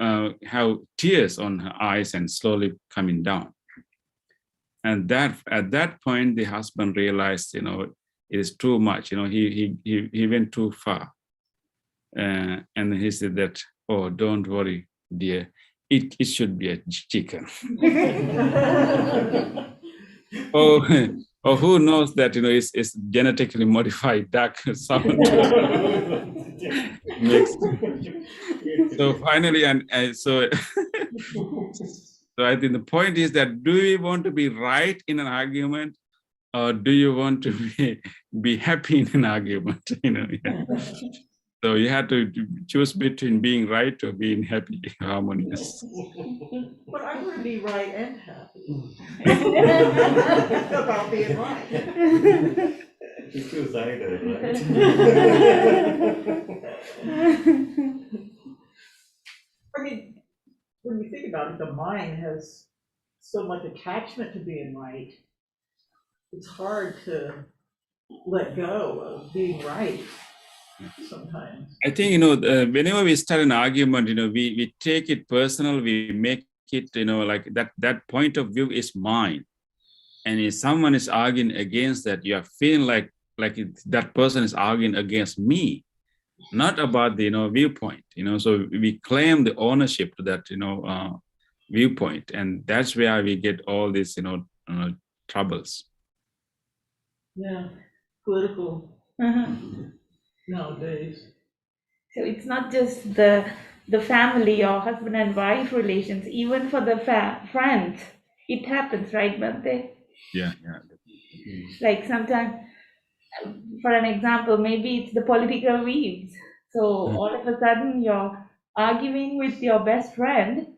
have tears on her eyes and slowly coming down. And at that point the husband realized it is too much. He went too far, and he said that, oh, don't worry, dear, it should be a chicken. or who knows that it's genetically modified duck sound. So finally, so I think the point is that, do we want to be right in an argument, or do you want to be happy in an argument? So you have to choose between being right or being happy, harmonious. But I want to be right and happy about being right. You choose either, right? I mean, when you think about it, the mind has so much attachment to being right. It's hard to let go of being right sometimes. I think, whenever we start an argument, we take it personal, we make it, like that point of view is mine. And if someone is arguing against that, you are feeling like that person is arguing against me, not about the viewpoint. So we claim the ownership to that viewpoint, and that's where we get all these troubles. Yeah, political nowadays. So it's not just the family or husband and wife relations, even for the friends, it happens, right, Bhante? Yeah. Like sometimes, for an example, maybe it's the political views. So all of a sudden you're arguing with your best friend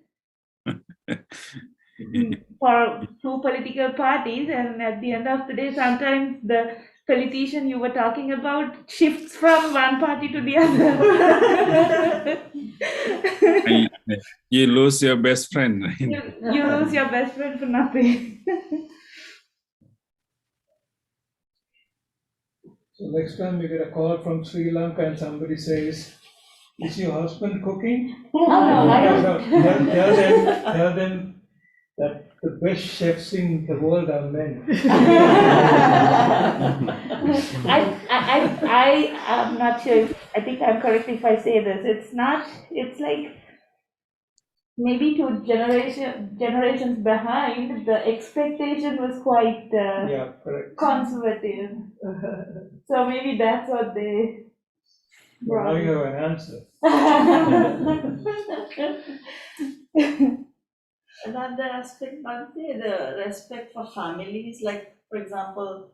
for two political parties, and at the end of the day, sometimes the politician you were talking about shifts from one party to the other. You lose your best friend. You lose your best friend for nothing. So next time you get a call from Sri Lanka and somebody says, "Is your husband cooking?" Tell them that the best chefs in the world are men. I'm not sure I think I'm correct if I say this. It's like maybe two generations behind, the expectation was quite conservative. So maybe that's what they Well, now you have an answer. Another aspect, Bhante, the respect for families. Like, for example,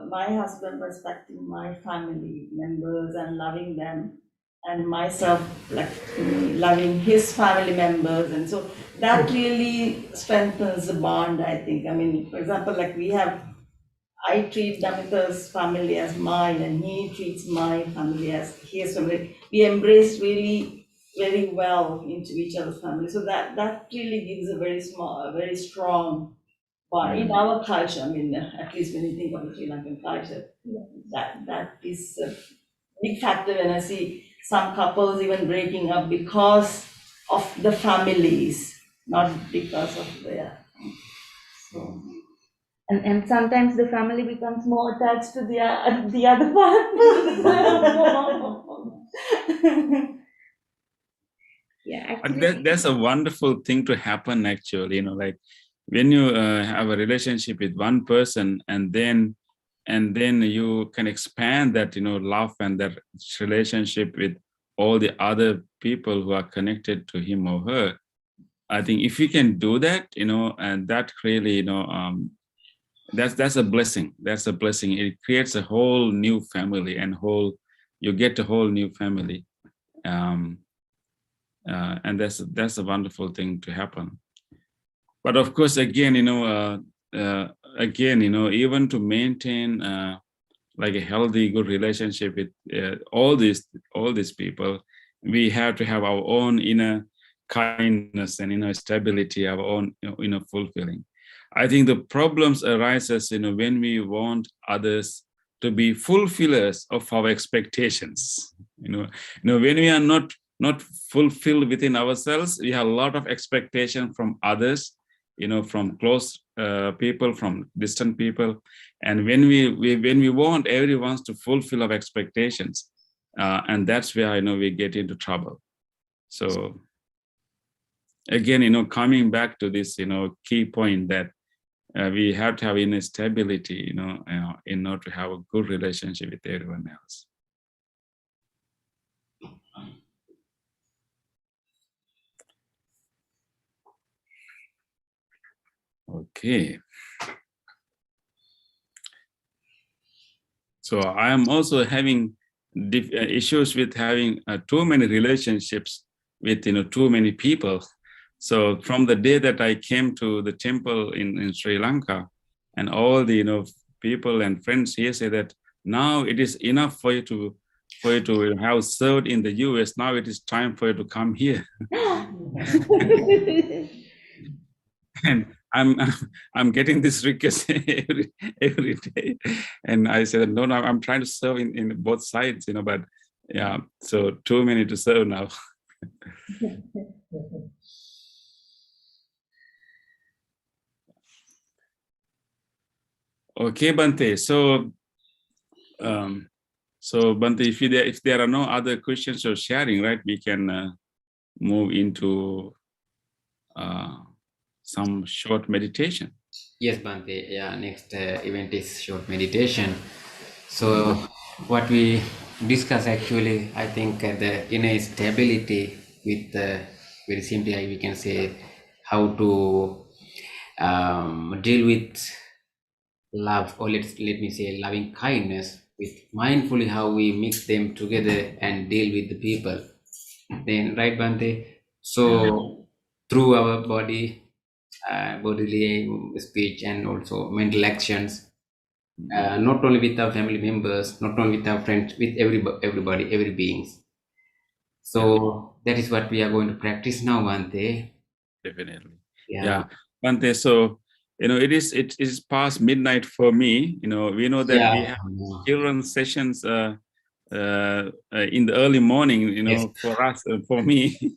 my husband respecting my family members and loving them, and myself like loving his family members, and so that really strengthens the bond, I think. I mean, for example, like I treat Damita's family as mine, and he treats my family as his family. We embrace really very well into each other's family. So that really gives a very strong bond in our culture. I mean, at least when you think of the Sri Lankan culture, that is a big factor when I see some couples even breaking up because of the families, not because of their. So. And sometimes the family becomes more attached to the other part. Yeah, actually, That's a wonderful thing to happen, actually. Like when you have a relationship with one person, and then you can expand that, love and that relationship with all the other people who are connected to him or her. I think if we can do that, and that really, that's a blessing. That's a blessing. It creates a whole new family, and you get a whole new family. And that's a wonderful thing to happen. But of course, again, even to maintain like a healthy, good relationship with all these people, we have to have our own inner kindness and inner stability, our own inner fulfilling. I think the problems arises, when we want others to be fulfillers of our expectations. When we are not fulfilled within ourselves, we have a lot of expectation from others, from close people, from distant people, and when we want everyone to fulfill our expectations, and that's where we get into trouble. So again, coming back to this, key point that we have to have inner stability, in order to have a good relationship with everyone else. Okay. So I am also having issues with having too many relationships with too many people. So from the day that I came to the temple in Sri Lanka, and all the people and friends here say that now it is enough for you to have served in the US. Now it is time for you to come here. And I'm getting this request every day, and I said no, I'm trying to serve in both sides, but yeah, so too many to serve now. Okay, Bante. So Bante, if there are no other questions or sharing, right, we can move into some short meditation. Yes, Bante. Yeah, next event is short meditation. So what we discuss actually, I think the inner stability with very simply we can say how to deal with love, or let me say loving kindness, with mindfully how we mix them together and deal with the people. Then, right, Bante? So through our bodily speech, and also mental actions, not only with our family members, not only with our friends, with everybody, every beings. So that is what we are going to practice now, Bante. Definitely. Yeah. Bante, so it is past midnight for me. We know that we have children's sessions in the early morning. Yes. For us, for me,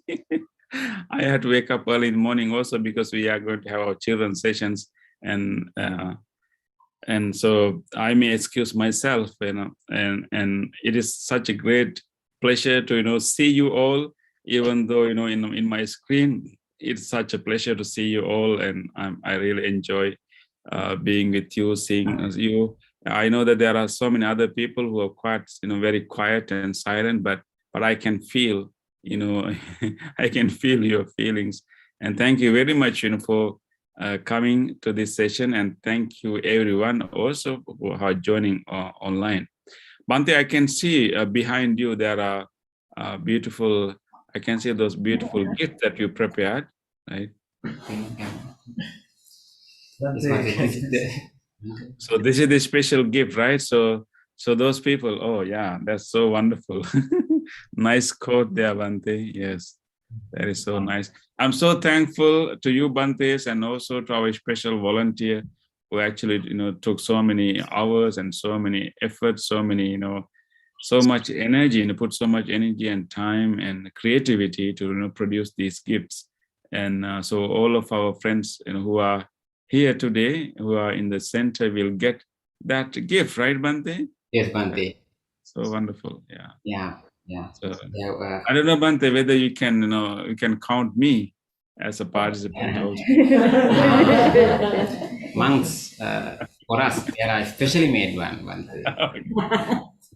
I had to wake up early in the morning also, because we are going to have our children's sessions, and so I may excuse myself, and it is such a great pleasure to see you all, even though in my screen. It's such a pleasure to see you all, and I really enjoy being with you, seeing you. I know that there are so many other people who are quite very quiet and silent, but I can feel I can feel your feelings. And thank you very much for coming to this session, and thank you everyone also who are joining online. Bante, I can see behind you there are beautiful, I can see those beautiful gifts that you prepared, right? So this is the special gift, right? So those people, oh yeah, that's so wonderful. Nice quote there, Bante. Yes, that is so nice. I'm so thankful to you, Bantes, and also to our special volunteer who actually, took so many hours and so many efforts, so many, so much energy, and put so much energy and time and creativity to produce these gifts. And so all of our friends who are here today, who are in the center, will get that gift, right, Bante? Yes, Bante. So wonderful. Yeah. Yeah. So I don't know, Bante, whether you can count me as a participant also. Monks, for us, there are specially made one thing.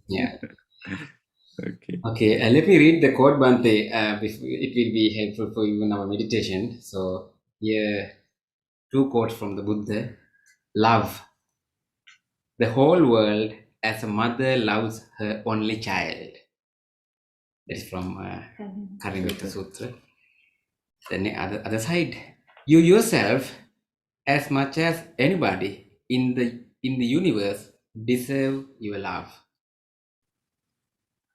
Yeah. Okay. Okay, let me read the quote, Bante. It will be helpful for you in our meditation. So, here, 2 quotes from the Buddha. Love the whole world as a mother loves her only child. That is from Karimetta Sutra. Then the other side, you yourself, as much as anybody in the universe, deserve your love.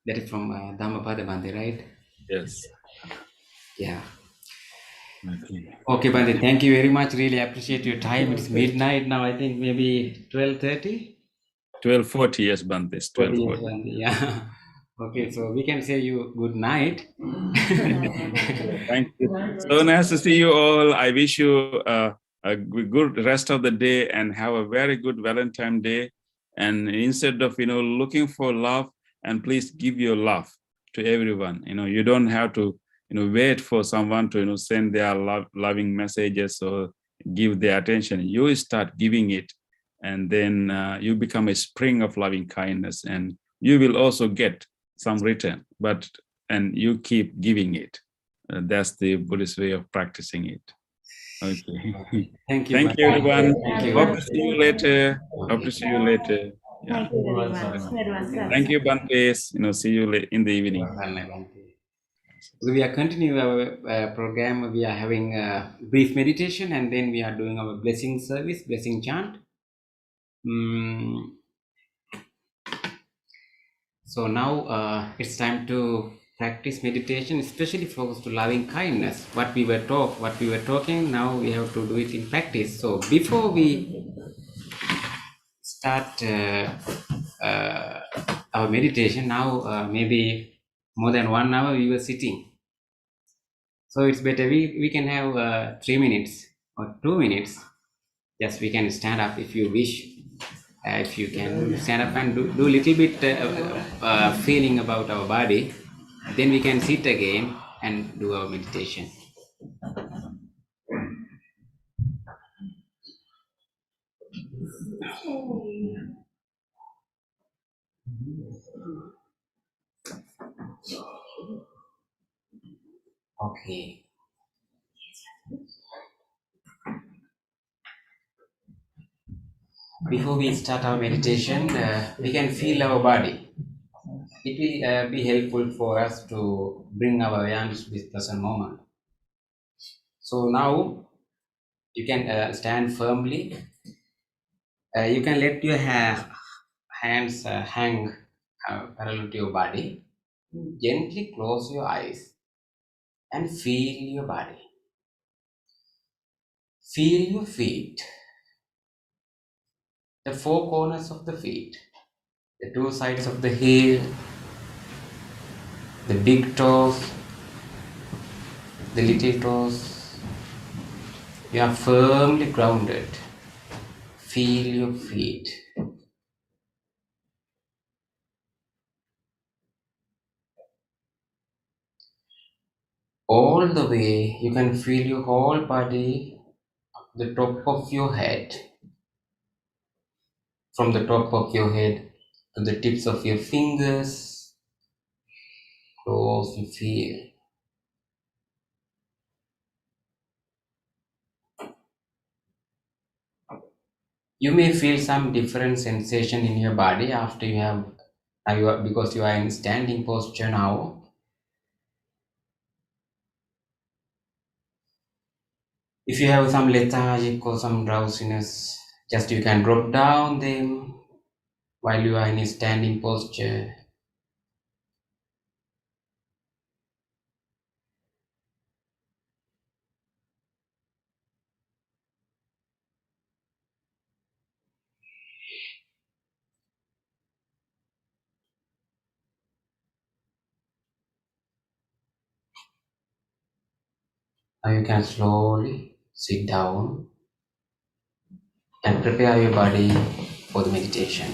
That is from Dhammapada Bante, right? Yes. Yeah. Okay. Okay, Bante, thank you very much. Really appreciate your time. It's midnight now. I think maybe 12:30. 12:40, yes, Bante. It's 40, 12:40. Bante, yeah. Okay, so we can say you good night. Thank you. So nice to see you all. I wish you a good rest of the day and have a very good Valentine Day. And instead of, looking for love, and please give your love to everyone. You don't have to, wait for someone to, send their loving messages or give their attention. You start giving it, and then you become a spring of loving kindness, and you will also get some return, and you keep giving it. That's the Buddhist way of practicing it. Okay. Thank you. Thank you, everyone. Thank you. Hope to see you later. Hope to see you later. Yeah. Thank you very much. Thank you, Bante. See you in the evening. So we are continuing our program. We are having a brief meditation, and then we are doing our blessing service, blessing chant. So now it's time to practice meditation, especially focused to loving kindness. What we were talking, now we have to do it in practice. So before we start our meditation, now maybe more than 1 hour we were sitting. So it's better we can have 3 minutes or 2 minutes. Yes, we can stand up if you wish. If you can stand up and do a little bit feeling about our body, then we can sit again and do our meditation. Okay. Before we start our meditation, we can feel our body. It will be helpful for us to bring our awareness to this present moment. So now you can stand firmly. You can let your hands hang parallel to your body. Gently close your eyes and feel your body. Feel your feet, the 4 corners of the feet, the 2 sides of the heel, the big toes, the little toes. You are firmly grounded. Feel your feet. All the way, you can feel your whole body, the top of your head, from the top of your head to the tips of your fingers. Close you feel. You may feel some different sensation in your body after you have, because you are in standing posture now. If you have some lethargic or some drowsiness, just you can drop down them while you are in a standing posture. Now you can slowly sit down and prepare your body for the meditation.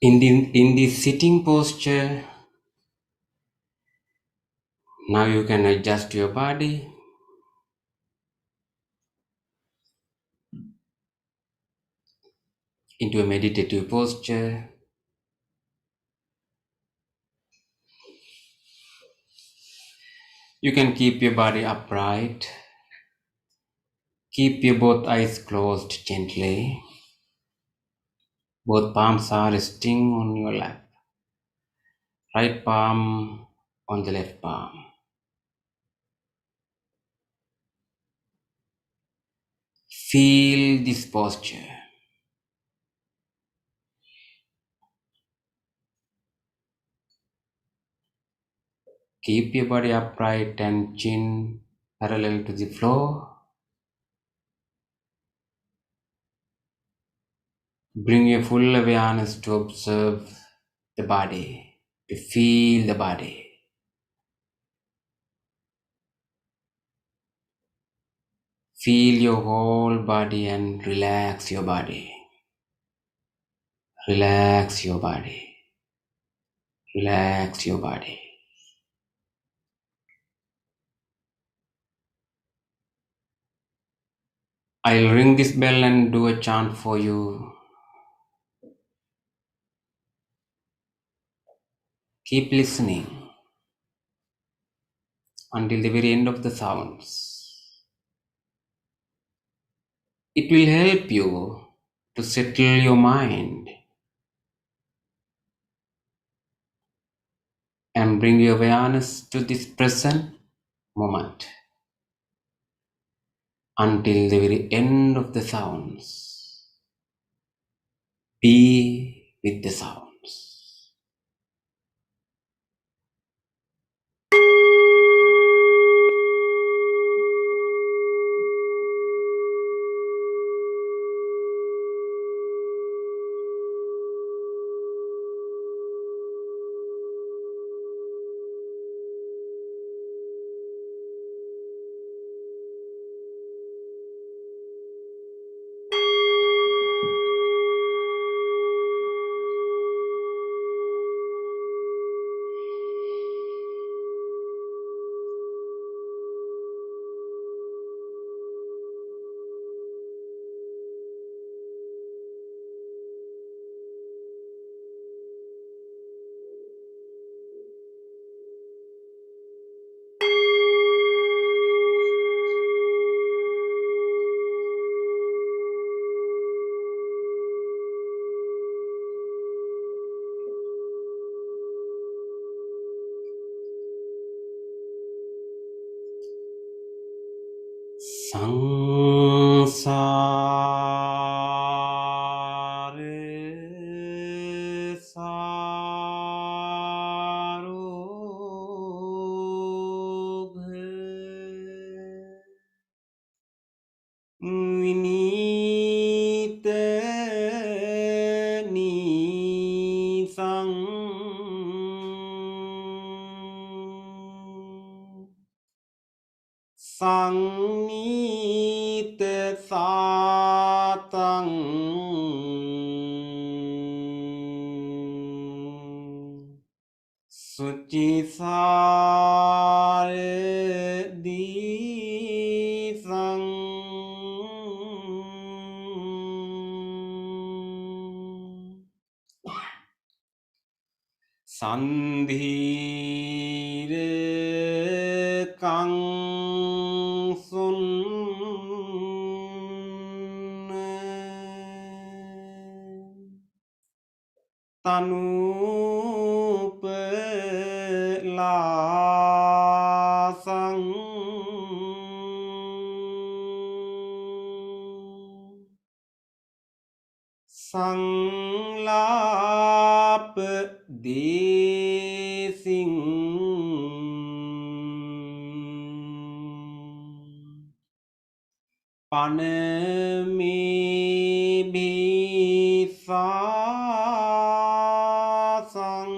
In the sitting posture, now you can adjust your body. Into a meditative posture. You can keep your body upright. Keep your both eyes closed gently. Both palms are resting on your lap. Right palm on the left palm. Feel this posture. Keep your body upright and chin parallel to the floor. Bring your full awareness to observe the body, to feel the body. Feel your whole body and relax your body. Relax your body. Relax your body. I'll ring this bell and do a chant for you. Keep listening until the very end of the sounds. It will help you to settle your mind and bring your awareness to this present moment until the very end of the sounds. Be with the sounds. Sansare saroghe vinite nisang Sangite satang suci sare di sang Sandhire kang sun tanup lasang sang lap đi sinh Panami bisa sang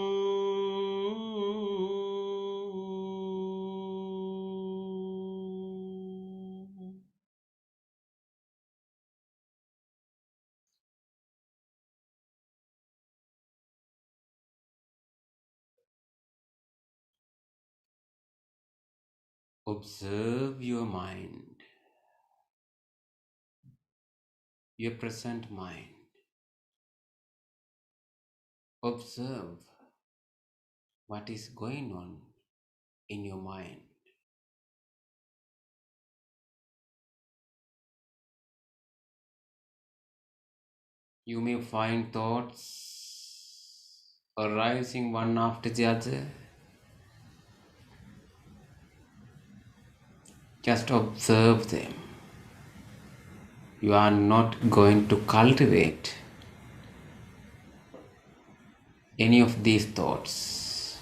Observe your mind, your present mind. Observe what is going on in your mind. You may find thoughts arising one after the other. Just observe them. You are not going to cultivate any of these thoughts.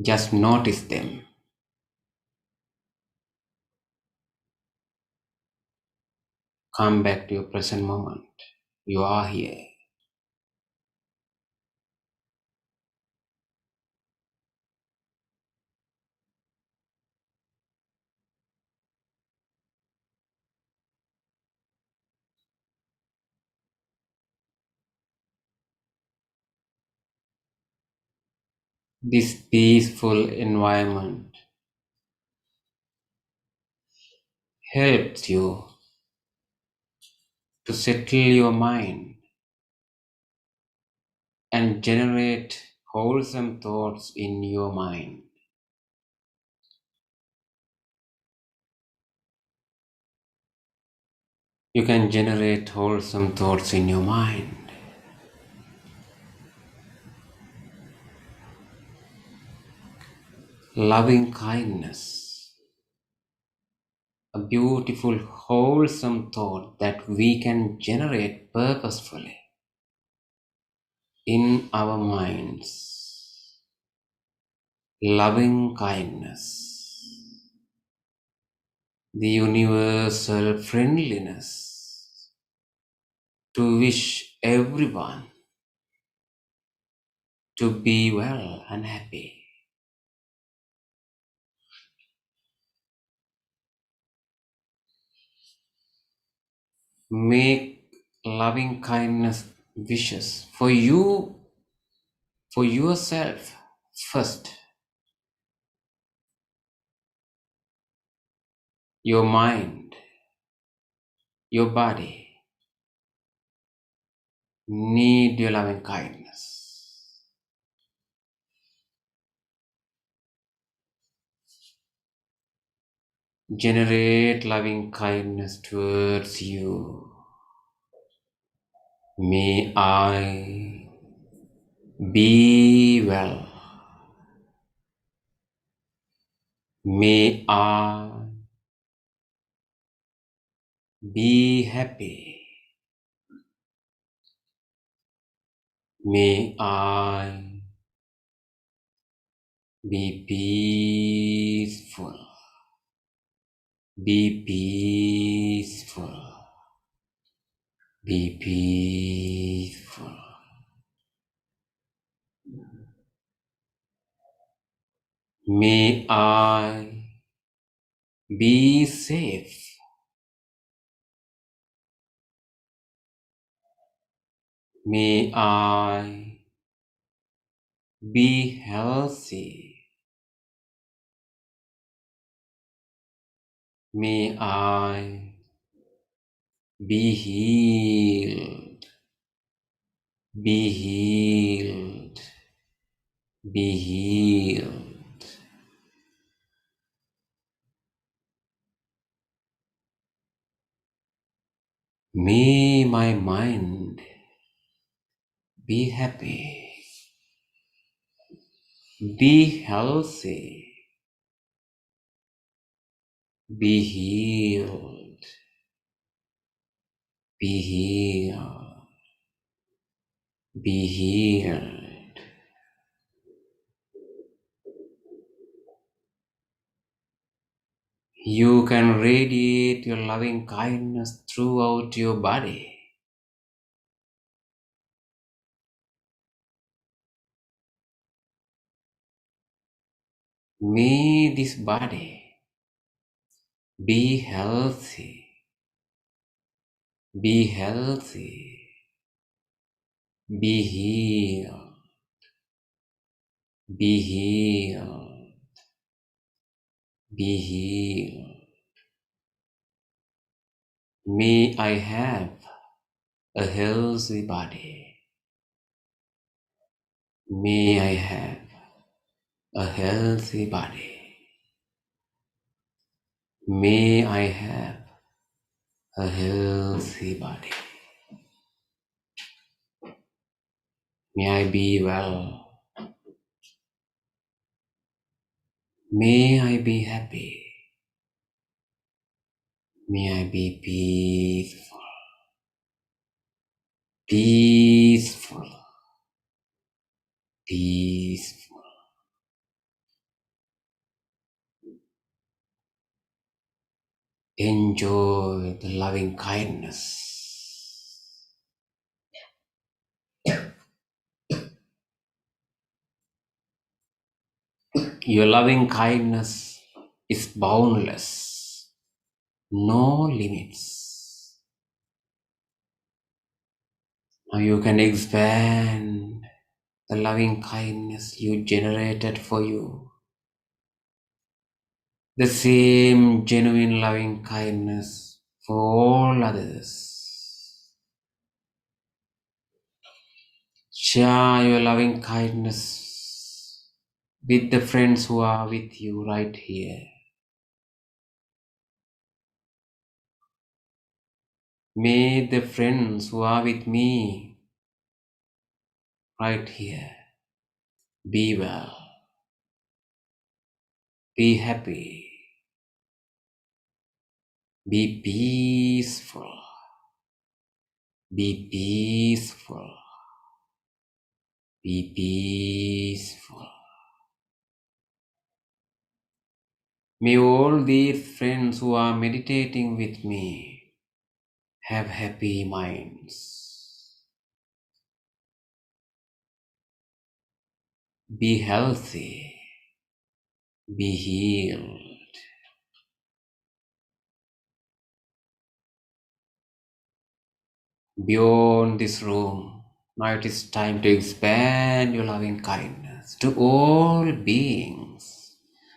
Just notice them. Come back to your present moment. You are here. This peaceful environment helps you to settle your mind and generate wholesome thoughts in your mind. You can generate wholesome thoughts in your mind. Loving kindness, a beautiful, wholesome thought that we can generate purposefully in our minds. Loving kindness, the universal friendliness to wish everyone to be well and happy. Make loving kindness wishes for you, for yourself first. Your mind, your body need your loving kindness. Generate loving kindness towards you. May I be well. May I be happy. May I be peaceful. Be peaceful. Be peaceful. May I be safe. May I be healthy. May I be healed. Be healed. Be healed. May my mind be happy. Be healthy. Be healed. Be healed. Be healed. You can radiate your loving kindness throughout your body. May this body be healthy. Be healthy. Be healed. Be healed. Be healed. May I have a healthy body. May I have a healthy body. May I have a healthy body. May I be well. May I be happy. May I be peaceful. Peaceful. Peaceful. Enjoy the loving kindness. Your loving kindness is boundless, no limits. Now you can expand the loving kindness you generated for you. The same genuine loving kindness for all others. Share your loving kindness with the friends who are with you right here. May the friends who are with me right here be well, be happy, be peaceful, be peaceful, be peaceful. May all these friends who are meditating with me have happy minds, be healthy, be healed. Beyond this room, now it is time to expand your loving kindness to all beings,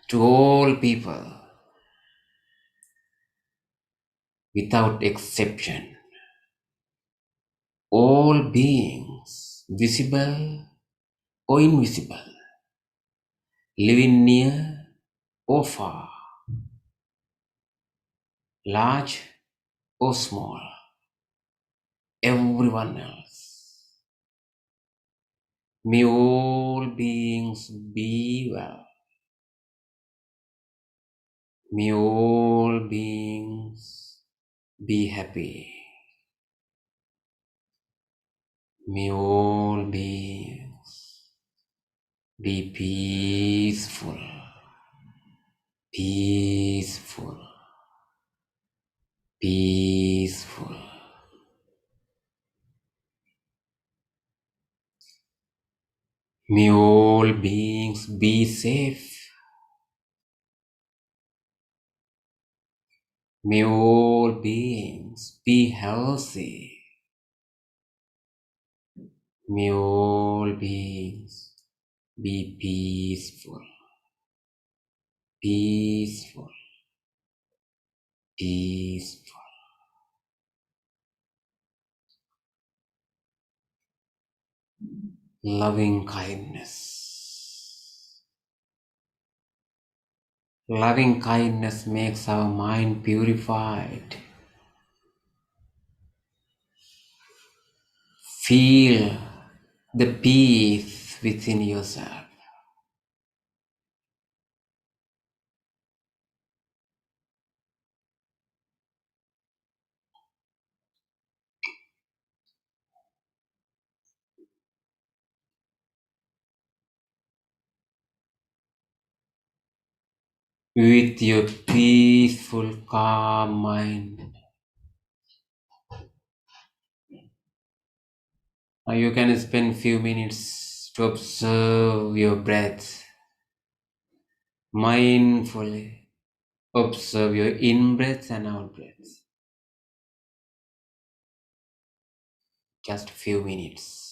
to all people, without exception. All beings, visible or invisible, living near or far, large or small, everyone else. May all beings be well. May all beings be happy. May all beings be peaceful, peaceful, peaceful. May all beings be safe. May all beings be healthy. May all beings be peaceful, peaceful, peaceful. Loving kindness. Loving kindness makes our mind purified. Feel the peace within yourself. With your peaceful, calm mind, now you can spend few minutes to observe your breath. Mindfully observe your in-breath and out-breath. Just a few minutes.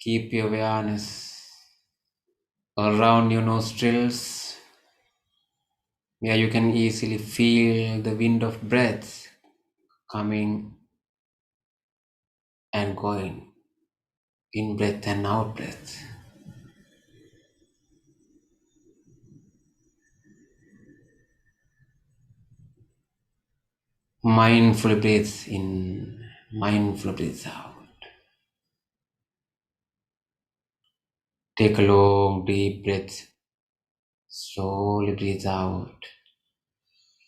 Keep your awareness around your nostrils, where you can easily feel the wind of breath coming and going, in breath and out breath. Mindful breath in, mindful breath out. Take a long deep breath. Slowly breathe out.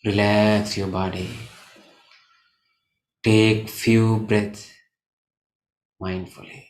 Relax your body. Take few breaths mindfully.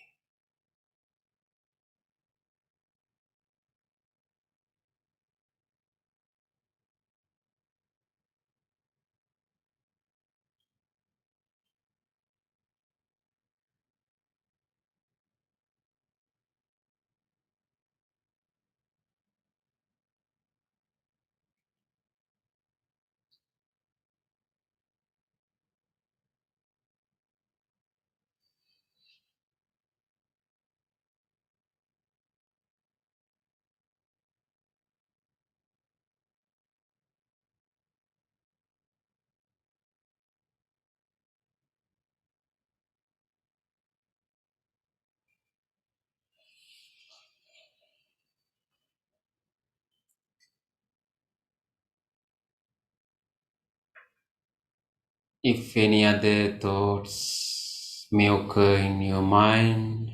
If any other thoughts may occur in your mind,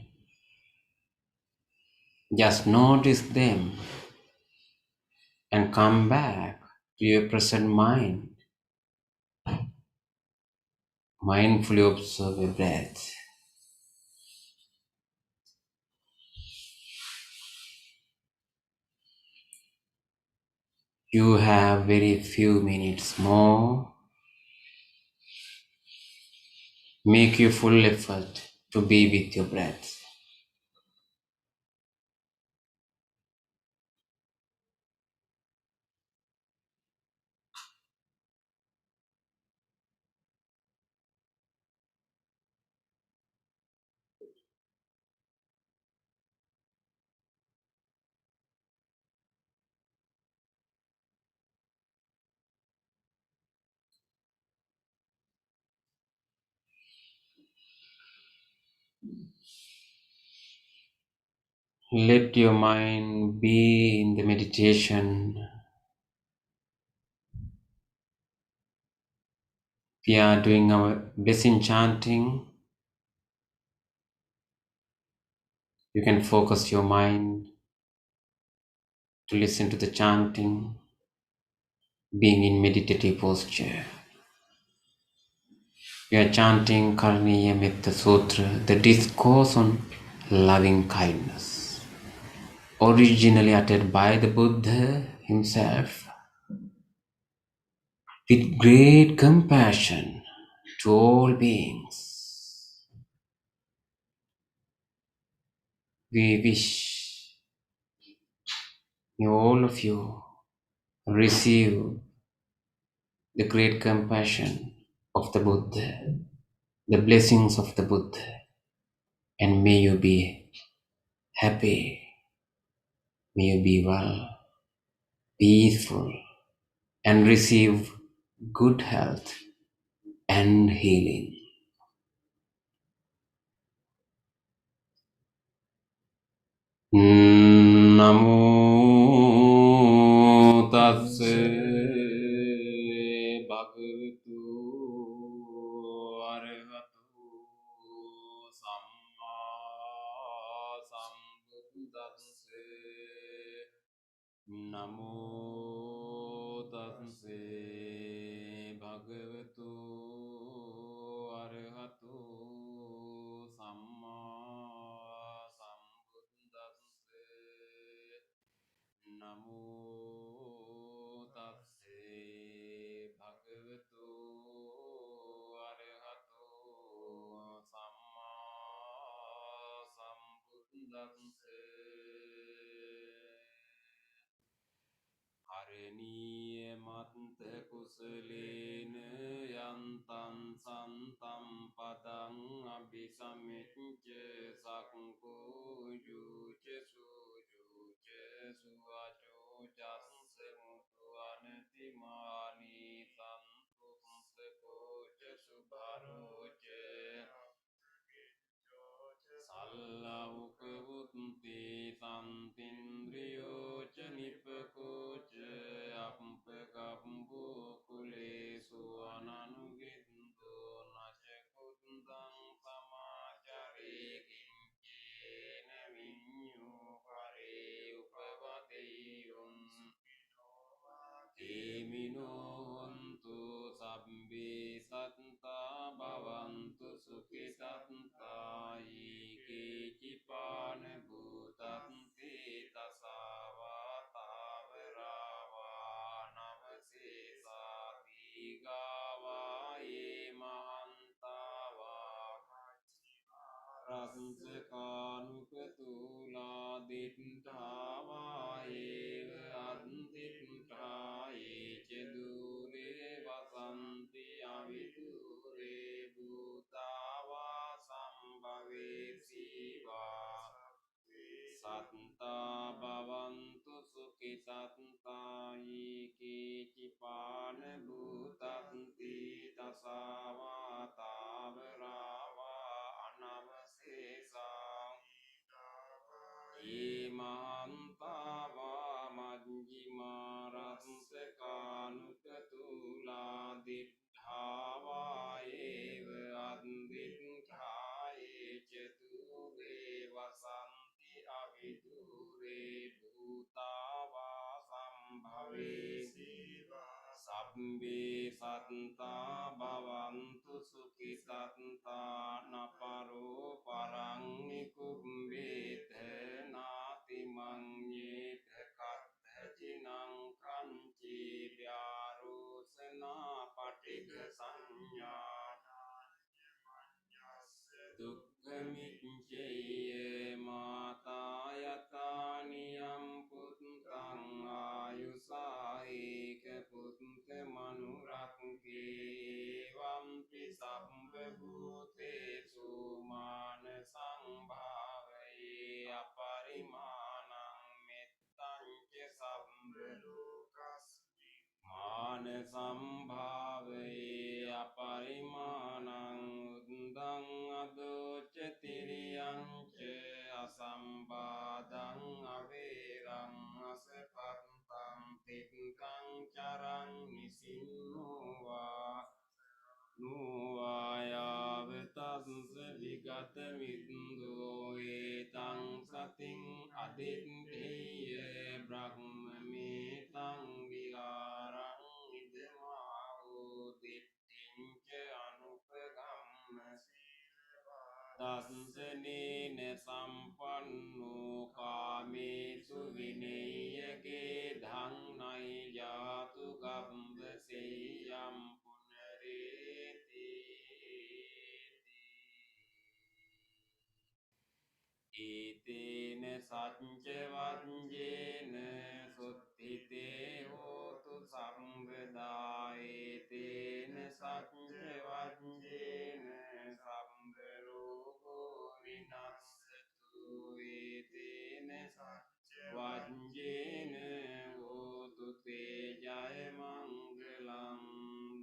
just notice them and come back to your present mind. Mindfully observe your breath. You have very few minutes more. Make your full effort to be with your breath. Let your mind be in the meditation. We are doing our blessing chanting. You can focus your mind to listen to the chanting, being in meditative posture. We are chanting Karaniya Metta Sutra, the discourse on loving kindness, originally uttered by the Buddha himself, with great compassion to all beings. We wish all of you receive the great compassion of the Buddha, the blessings of the Buddha, and may you be happy, may you be well, peaceful, and receive good health and healing. Namo tassa bhagavato arahato samma sambuddhassa. Namo tassa bhagavato arahato samma sambuddhassa. Namo tassa bhagavato arahato samma sambuddhassa. Araniya matta kusalena yantam santam padang abhisamicca sakko ඒමිනෝ හොන්තු සබ්බේ සත්තා භවන්තු සුඛිතත්තා ඒකේචිපාන භූතත්තේ තසාවා තාවරාවා නවසේසාති ගාවා ඒ මහන්තාවා රංසකානුකතුලා දිට්ඨාවා ඒව අන්තිට්ඨා ඒච දුරේ වසන්ති අවිදුරේ භූතාවා සම්භවේසීවා සත්තා භවන්තු සුඛිතත්තා ඒකේචිපාන භූතන්ති තසාවා තාවරාවා අනවසේසා ඊමහන්තාවා මජ්ජිමා රංසකානුකතුලා දිට්ඨාවා ඒව අන්දිට්ඨා ඒච දුරේ වසන්ති අවිදුරේ භූතාවා සම්භවේසීවා සබ්බේ සත්තා භවන්තු සුඛිතත්තා නපරෝ පරං නිකුම්බේත නාති මඤ්ඤේත කත්තචිනං කංචි ව්‍යාරෝසනා පටිඝ සංඥා දුක්ඛමිච්ඡේය මාතා යතානියම් පුත්තං ආයුසා ඒක පුත්ත මනුරක්ඛේ වම්පි සම්බ භූතේසු මාන සංභාවයේ අපරිමාණං මෙත්තං ච සම්බ ලෝකස්මි මාන සම්භාවයේ අපරිමාණං උද්දං අදෝච තිරියං ච අසම්බාධං අවේරං අසපත්තං තික්ඛං චරං නිසින්නෝවා නුවායාව තස්ස විගත මිද්දෝ ඒතං සතින් අදිත්තේය බ්‍රහ්මමේතං විහාරං ඉදමාවෝ දිට්ඨිංච අනුපගම්ම දස්සනේන සම්පන්නෝ කාමේසු විනේයගේ ධම්නයි ජාතු ගම්බසේයම් පුනරේති ඊතේන සච්ච වජ්ජේන සුත්තිතේ හෝතු සම්බදා ඊතේන සච්ච වජ්ජේන සම්බරෝගෝ විනස්සතු ඊතේන සච්ච වජ්ජේන හෝතු තේ ජය මංගලං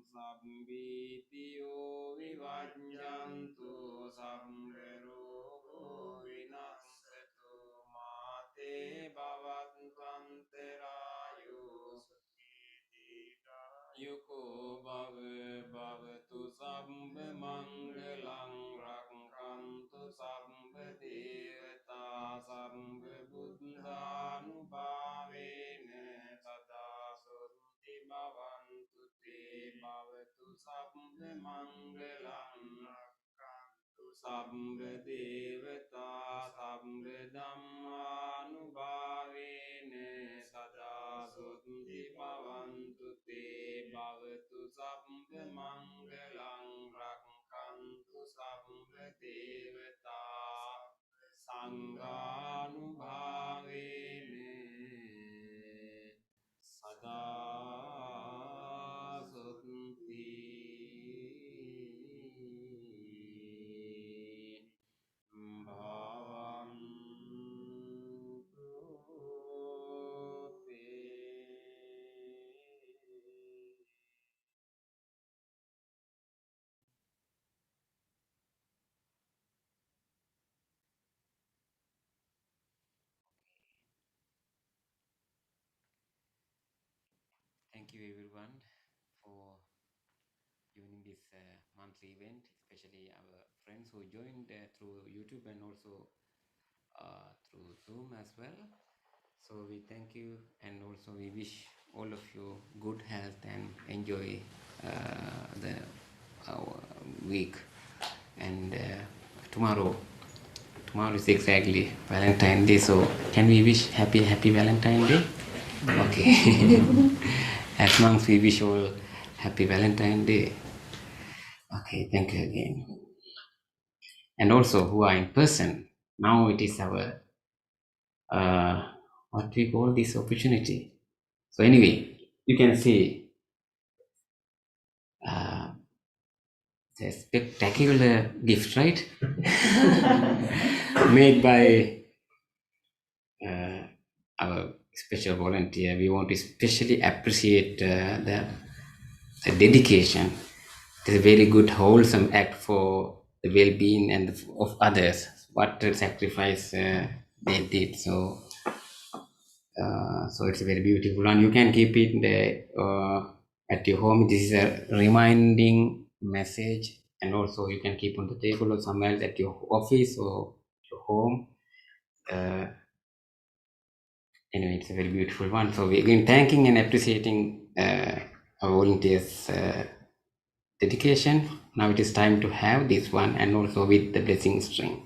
සම්බීතියෝ විවජ්ජන්තු සම්බරෝගෝ විනස්සතු මාතේ භවත්වන්තරායෝ යුකෝ භවතු සම්බ මංගලං රක්ඛන්තු සම්බ දේවතා සම්බ බුද්ධානුභාවේන සදා සොත්ති භවන්තු තේ භවතු සම්බ මංගලං රක්ඛන්තු සම්බ දේවතා සම්බ ධම්මානුභාවේන සදා සොත්ති භවන්තු තේ භවතු සම්බ මංගලං රක්ඛන්තු සම්බ දේවතා සංඝානුභාවේන සදා සොත්ති භවන්තු Thank you everyone for joining this monthly event, especially our friends who joined through YouTube and also through Zoom as well. So we thank you, and also we wish all of you good health and enjoy the week. And tomorrow is exactly Valentine's Day. So can we wish happy Valentine's Day? Okay. As monks, we wish all happy Valentine's Day. Okay, thank you again. And also who are in person, now it is our what we call this opportunity. So anyway, you can see the spectacular gift, right? Made by our special volunteer. We want to especially appreciate the dedication. It is a very good, wholesome act for the well-being and of others. What sacrifice they did. So it's a very beautiful one. You can keep it at your home. This is a reminding message, and also you can keep on the table or somewhere else at your office or your home. Anyway, it's a very beautiful one. So we're again thanking and appreciating our volunteers' dedication. Now it is time to have this one, and also with the blessing string.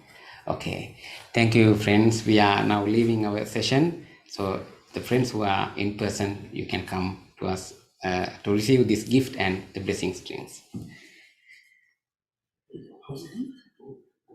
Okay, thank you, friends. We are now leaving our session. So the friends who are in person, you can come to us to receive this gift and the blessing strings.